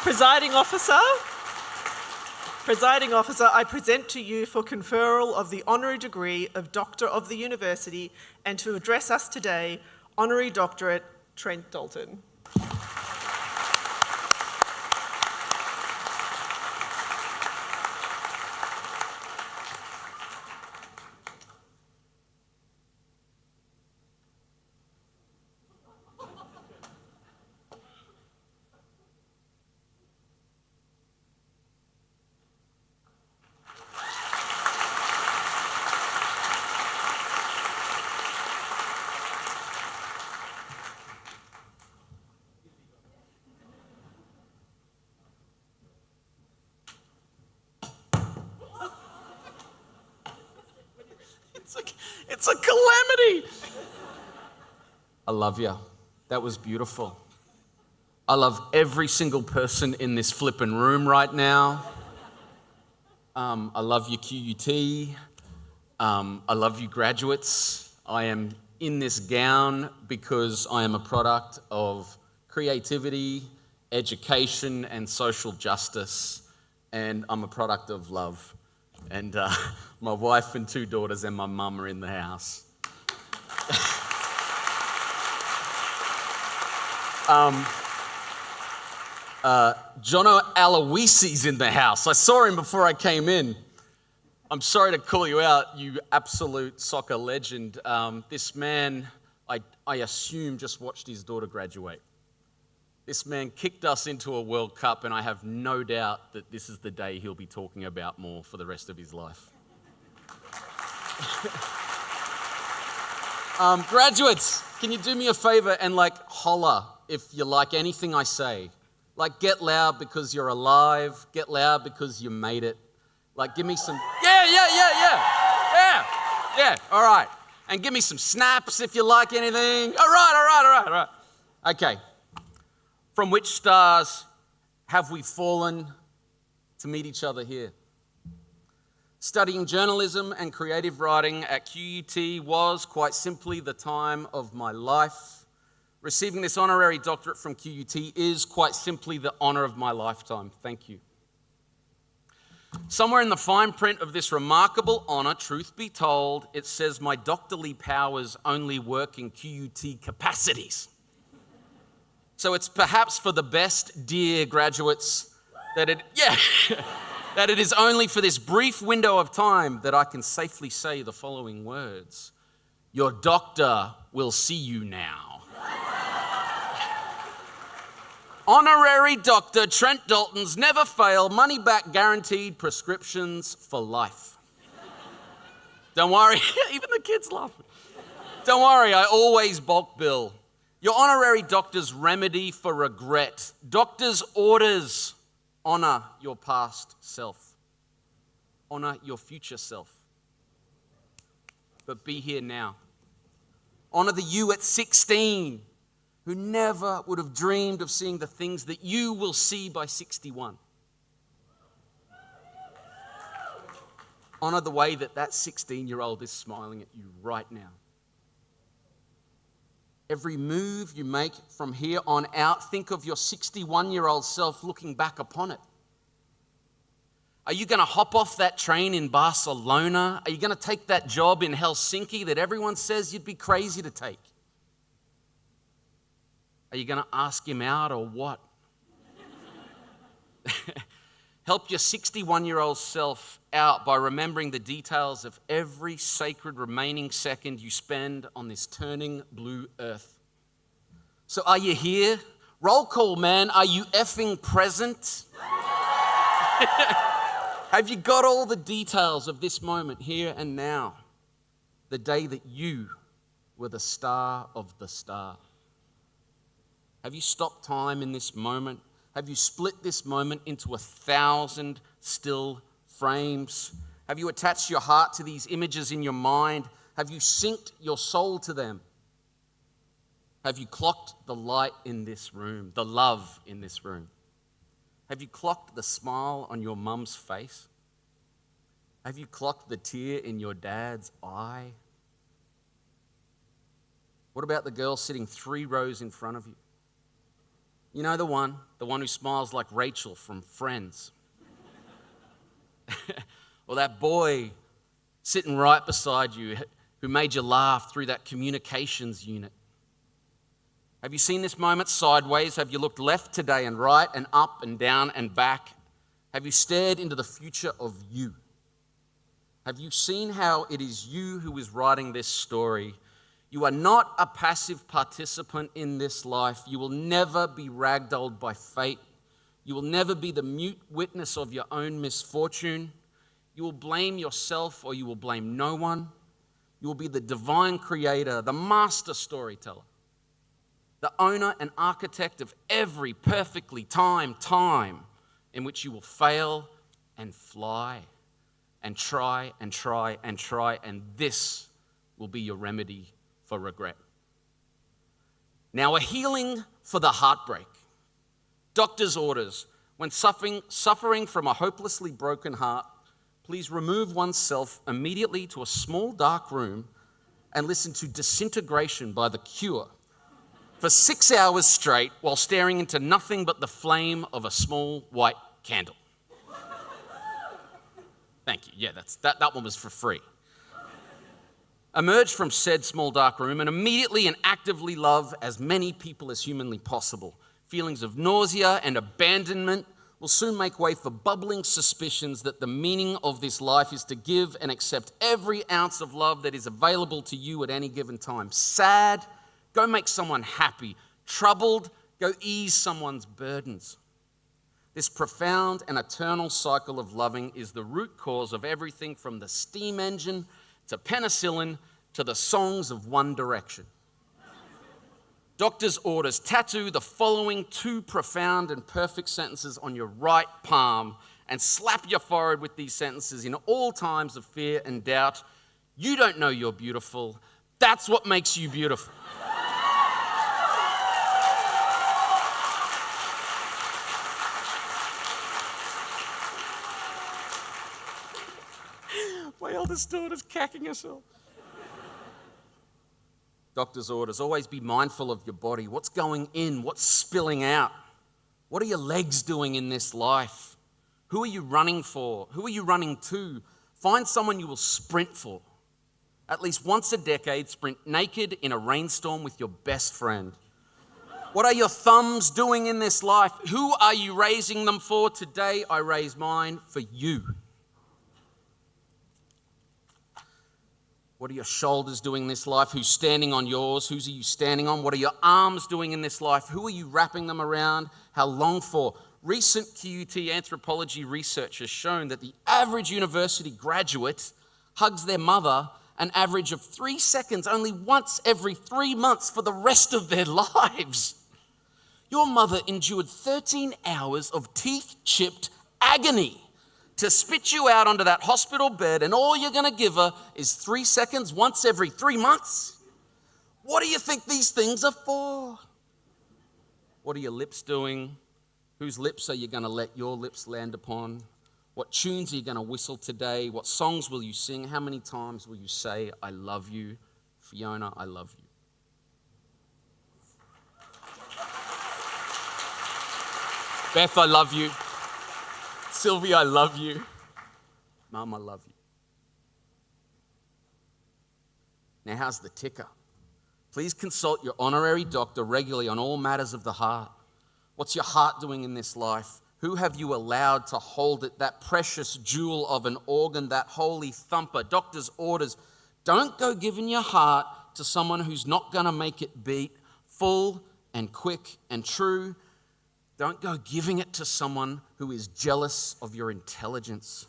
Presiding Officer, I present to you for conferral of the honorary degree of Doctor of the University and to address us today, Honorary Doctorate, Trent Dalton. It's a calamity. I love you. That was beautiful. I love every single person in this flippin' room right now. I love you, QUT. I love you, graduates. I am in this gown because I am a product of creativity, education, and social justice. And I'm a product of love. And my wife and 2 daughters and my mum are in the house. Jono Aloisi's in the house. I saw him before I came in. I'm sorry to call you out, you absolute soccer legend. This man, I assume, just watched his daughter graduate. This man kicked us into a World Cup, and I have no doubt that this is the day he'll be talking about more for the rest of his life. Graduates, can you do me a favor and holler if you like anything I say? Get loud because you're alive. Get loud because you made it. Give me some, yeah, all right. And give me some snaps if you like anything. All right. Okay. From which stars have we fallen to meet each other here? Studying journalism and creative writing at QUT was quite simply the time of my life. Receiving this honorary doctorate from QUT is quite simply the honor of my lifetime. Thank you. Somewhere in the fine print of this remarkable honor, truth be told, it says my doctorly powers only work in QUT capacities. So it's perhaps for the best, dear graduates, that it is only for this brief window of time that I can safely say the following words. Your doctor will see you now. Honorary Dr. Trent Dalton's never fail, money back guaranteed prescriptions for life. Don't worry, even the kids laughing. Don't worry, I always bulk bill. Your honorary doctor's remedy for regret. Doctor's orders. Honor your past self. Honor your future self. But be here now. Honor the you at 16 who never would have dreamed of seeing the things that you will see by 61. Honor the way that 16-year-old is smiling at you right now. Every move you make from here on out, think of your 61-year-old self looking back upon it. Are you going to hop off that train in Barcelona? Are you going to take that job in Helsinki that everyone says you'd be crazy to take? Are you going to ask him out or what? Help your 61-year-old self out by remembering the details of every sacred remaining second you spend on this turning blue earth. So are you here? Roll call, man. Are you effing present? Have you got all the details of this moment here and now? The day that you were the star of the star. Have you stopped time in this moment? Have you split this moment into 1,000 still frames? Have you attached your heart to these images in your mind? Have you synced your soul to them? Have you clocked the light in this room, the love in this room? Have you clocked the smile on your mum's face? Have you clocked the tear in your dad's eye? What about the girl sitting 3 rows in front of you? You know the one who smiles like Rachel from Friends. Or that boy sitting right beside you who made you laugh through that communications unit. Have you seen this moment sideways? Have you looked left today and right and up and down and back? Have you stared into the future of you? Have you seen how it is you who is writing this story? You are not a passive participant in this life. You will never be ragdolled by fate. You will never be the mute witness of your own misfortune. You will blame yourself or you will blame no one. You will be the divine creator, the master storyteller, the owner and architect of every perfectly timed time in which you will fail and fly and try and try and try, and this will be your remedy for regret. Now, a healing for the heartbreak. Doctor's orders. When suffering from a hopelessly broken heart, please remove oneself immediately to a small dark room and listen to Disintegration by The Cure for 6 hours straight while staring into nothing but the flame of a small white candle. Thank you. Yeah, that one was for free. Emerge from said small dark room and immediately and actively love as many people as humanly possible. Feelings of nausea and abandonment will soon make way for bubbling suspicions that the meaning of this life is to give and accept every ounce of love that is available to you at any given time. Sad, go make someone happy. Troubled, go ease someone's burdens. This profound and eternal cycle of loving is the root cause of everything from the steam engine to penicillin to the songs of One Direction. Doctor's orders. Tattoo the following 2 profound and perfect sentences on your right palm and slap your forehead with these sentences in all times of fear and doubt. You don't know you're beautiful. That's what makes you beautiful. My eldest daughter's cacking herself. Doctor's orders. Always be mindful of your body. What's going in? What's spilling out? What are your legs doing in this life? Who are you running for? Who are you running to? Find someone you will sprint for. At least once a decade, sprint naked in a rainstorm with your best friend. What are your thumbs doing in this life? Who are you raising them for? Today, I raise mine for you. What are your shoulders doing in this life? Who's standing on yours? Whose are you standing on? What are your arms doing in this life? Who are you wrapping them around? How long for? Recent QUT anthropology research has shown that the average university graduate hugs their mother an average of 3 seconds only once every 3 months for the rest of their lives. Your mother endured 13 hours of teeth-chipped agony to spit you out onto that hospital bed, and all you're going to give her is 3 seconds once every 3 months? What do you think these things are for? What are your lips doing? Whose lips are you going to let your lips land upon? What tunes are you going to whistle today? What songs will you sing? How many times will you say, I love you? Fiona, I love you. Beth, I love you. Sylvie, I love you. Mum, I love you. Now, how's the ticker? Please consult your honorary doctor regularly on all matters of the heart. What's your heart doing in this life? Who have you allowed to hold it, that precious jewel of an organ, that holy thumper? Doctor's orders. Don't go giving your heart to someone who's not going to make it beat full and quick and true. Don't go giving it to someone who is jealous of your intelligence.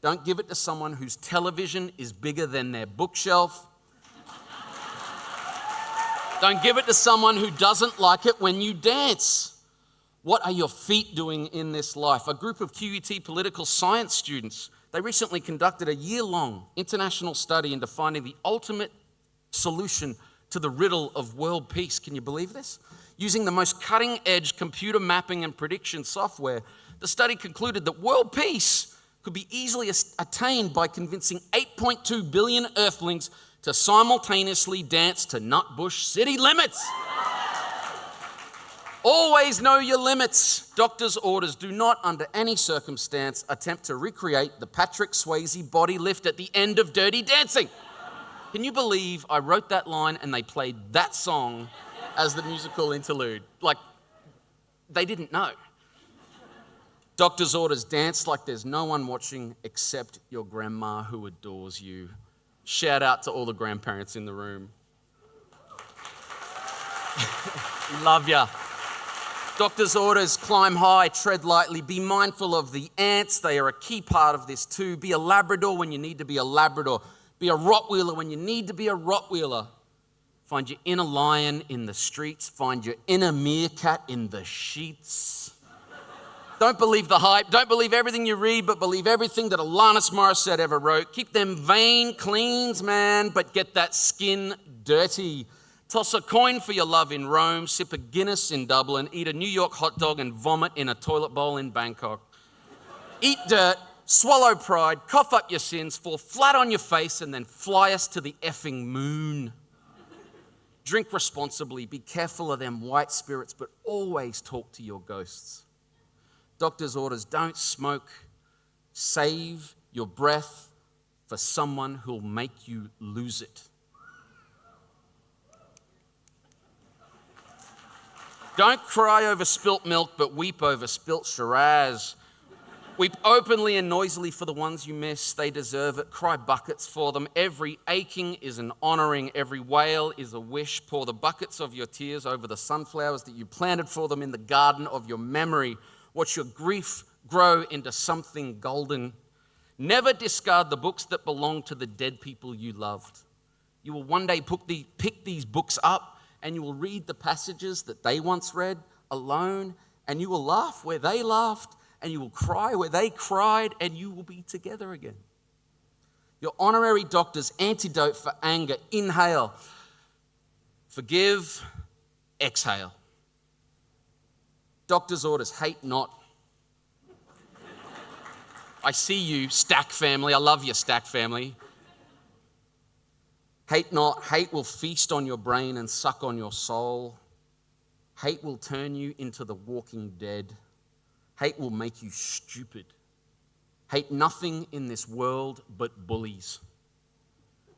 Don't give it to someone whose television is bigger than their bookshelf. Don't give it to someone who doesn't like it when you dance. What are your feet doing in this life? A group of QUT political science students, they recently conducted a year-long international study into finding the ultimate solution to the riddle of world peace. Can you believe this? Using the most cutting-edge computer mapping and prediction software, the study concluded that world peace could be easily attained by convincing 8.2 billion Earthlings to simultaneously dance to Nutbush city limits. Always know your limits. Doctor's orders. Do not, under any circumstance, attempt to recreate the Patrick Swayze body lift at the end of Dirty Dancing. Can you believe I wrote that line and they played that song as the musical interlude. Like, they didn't know. Doctor's orders, dance like there's no one watching except your grandma who adores you. Shout out to all the grandparents in the room. Love ya. Doctor's orders, climb high, tread lightly, be mindful of the ants. They are a key part of this too. Be a Labrador when you need to be a Labrador. Be a Rottweiler when you need to be a Rottweiler. Find your inner lion in the streets. Find your inner meerkat in the sheets. Don't believe the hype. Don't believe everything you read, but believe everything that Alanis Morissette ever wrote. Keep them vein cleans, man, but get that skin dirty. Toss a coin for your love in Rome. Sip a Guinness in Dublin. Eat a New York hot dog and vomit in a toilet bowl in Bangkok. Eat dirt, swallow pride, cough up your sins, fall flat on your face, and then fly us to the effing moon. Drink responsibly. Be careful of them white spirits, but always talk to your ghosts. Doctor's orders, don't smoke. Save your breath for someone who'll make you lose it. Don't cry over spilt milk, but weep over spilt Shiraz. Weep openly and noisily for the ones you miss. They deserve it. Cry buckets for them. Every aching is an honouring. Every wail is a wish. Pour the buckets of your tears over the sunflowers that you planted for them in the garden of your memory. Watch your grief grow into something golden. Never discard the books that belong to the dead people you loved. You will one day pick these books up and you will read the passages that they once read alone, and you will laugh where they laughed, and you will cry where they cried, and you will be together again. Your honorary doctor's antidote for anger, inhale. Forgive, exhale. Doctor's orders, hate not. I see you, Stack family. I love you, Stack family. Hate not. Hate will feast on your brain and suck on your soul. Hate will turn you into the walking dead. Hate will make you stupid. Hate nothing in this world but bullies.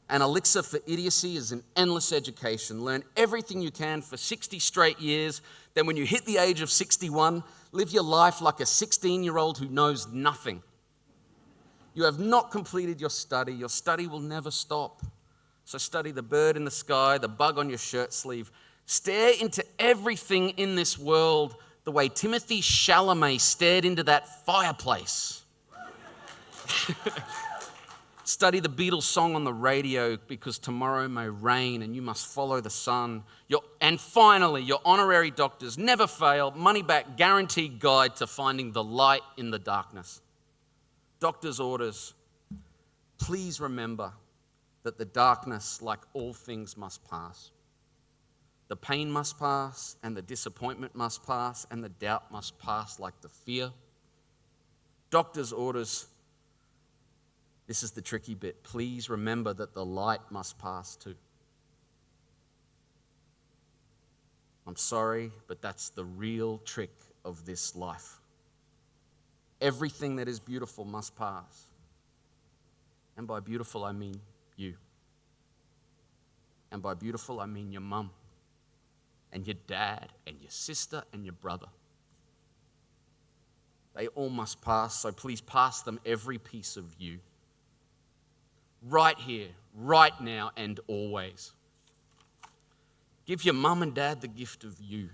An elixir for idiocy is an endless education. Learn everything you can for 60 straight years. Then when you hit the age of 61, live your life like a 16-year-old who knows nothing. You have not completed your study. Your study will never stop. So study the bird in the sky, the bug on your shirt sleeve. Stare into everything in this world the way Timothée Chalamet stared into that fireplace. Study the Beatles song on the radio, because tomorrow may rain and you must follow the sun. And finally, your honorary doctors, never fail, money back guaranteed guide to finding the light in the darkness. Doctor's orders, please remember that the darkness, like all things, must pass. The pain must pass, and the disappointment must pass, and the doubt must pass like the fear. Doctor's orders, this is the tricky bit. Please remember that the light must pass too. I'm sorry, but that's the real trick of this life. Everything that is beautiful must pass. And by beautiful, I mean you. And by beautiful, I mean your mum and your dad and your sister and your brother. They all must pass, so please pass them every piece of you. Right here, right now, and always. Give your mum and dad the gift of you.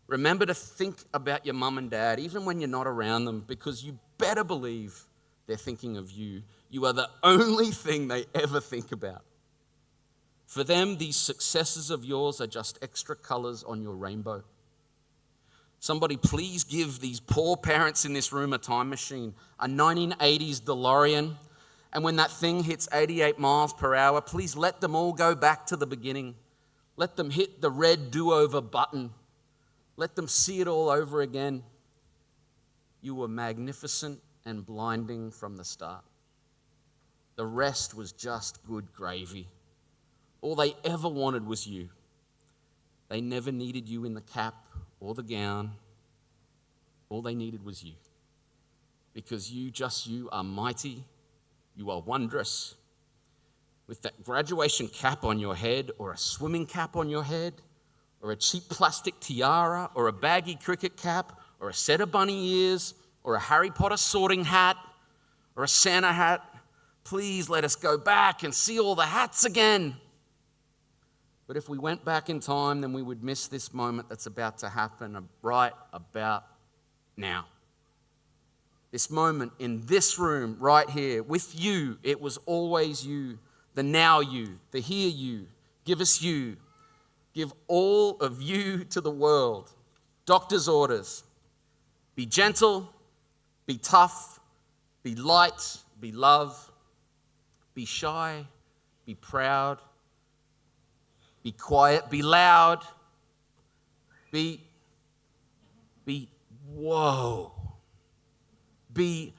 Remember to think about your mum and dad, even when you're not around them, because you better believe they're thinking of you. You are the only thing they ever think about. For them, these successes of yours are just extra colors on your rainbow. Somebody please give these poor parents in this room a time machine, a 1980s DeLorean, and when that thing hits 88 miles per hour, please let them all go back to the beginning. Let them hit the red do-over button. Let them see it all over again. You were magnificent and blinding from the start. The rest was just good gravy. All they ever wanted was you. They never needed you in the cap or the gown. All they needed was you. Because you, just you, are mighty. You are wondrous. With that graduation cap on your head, or a swimming cap on your head, or a cheap plastic tiara, or a baggy cricket cap, or a set of bunny ears, or a Harry Potter sorting hat, or a Santa hat. Please let us go back and see all the hats again. But if we went back in time, then we would miss this moment that's about to happen right about now. This moment in this room right here with you. It was always you, the now you, the here you. Give us you. Give all of you to the world. Doctor's orders. Be gentle, be tough, be light, be love, be shy, be proud, be quiet, be loud, be whoa, be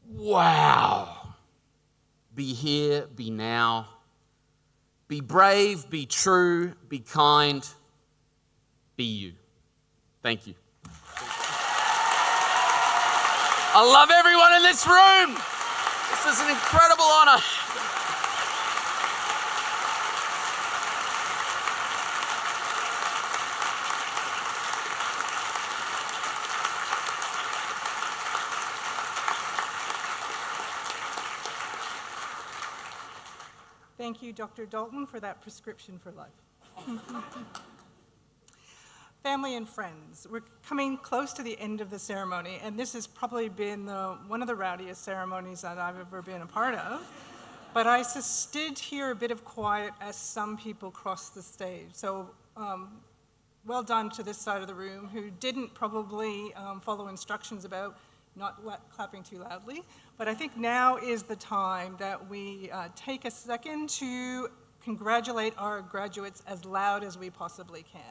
wow, be here, be now, be brave, be true, be kind, be you. Thank you. I love everyone in this room. This is an incredible honor. Thank you, Dr. Dalton, for that prescription for life. Family and friends, we're coming close to the end of the ceremony, and this has probably been one of the rowdiest ceremonies that I've ever been a part of. But I did hear a bit of quiet as some people crossed the stage. So well done to this side of the room who didn't probably follow instructions about not clapping too loudly. But I think now is the time that we take a second to congratulate our graduates as loud as we possibly can.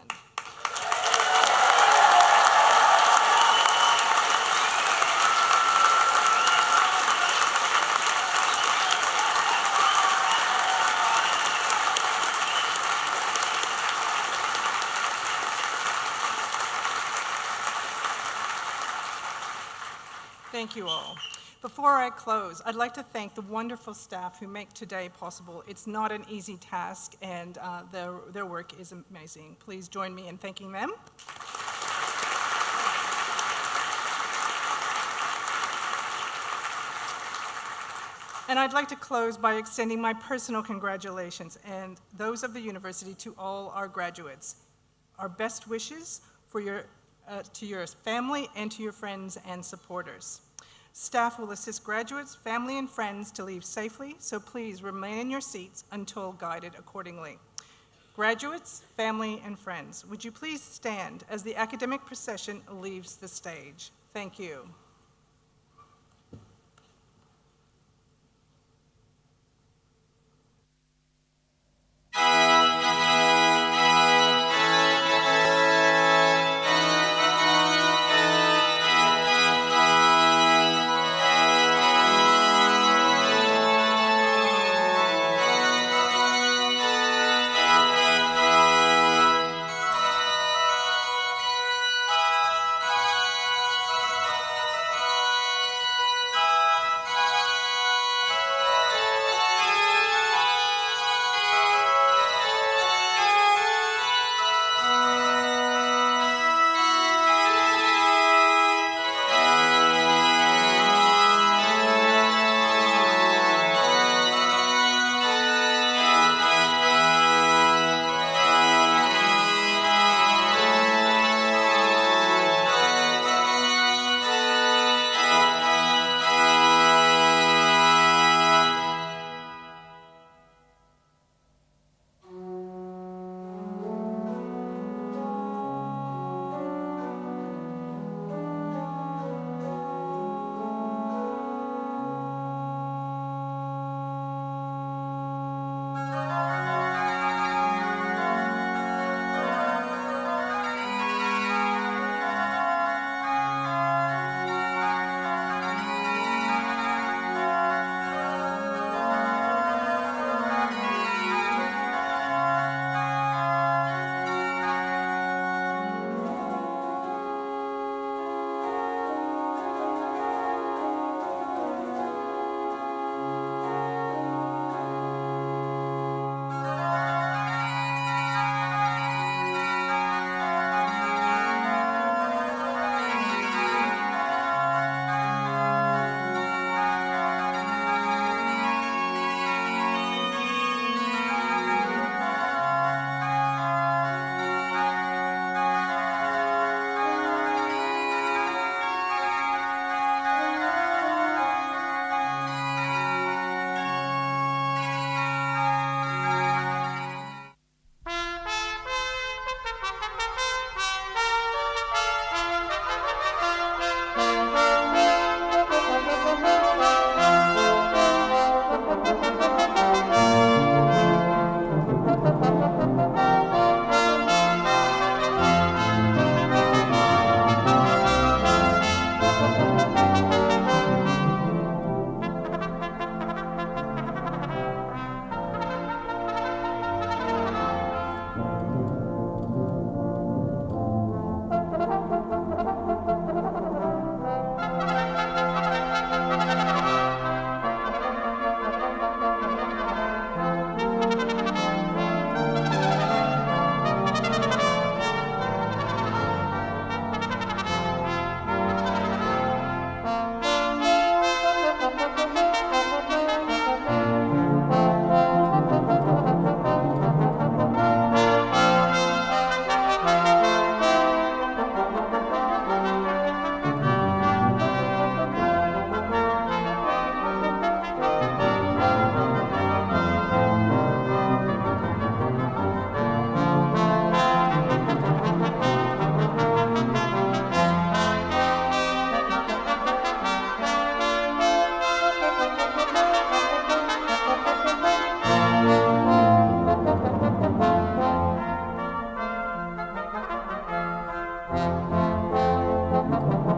Thank you all. Before I close, I'd like to thank the wonderful staff who make today possible. It's not an easy task, and their work is amazing. Please join me in thanking them. And I'd like to close by extending my personal congratulations and those of the university to all our graduates. Our best wishes for to your family and to your friends and supporters. Staff will assist graduates, family, and friends to leave safely, so please remain in your seats until guided accordingly. Graduates, family, and friends, would you please stand as the academic procession leaves the stage? Thank you. Thank you.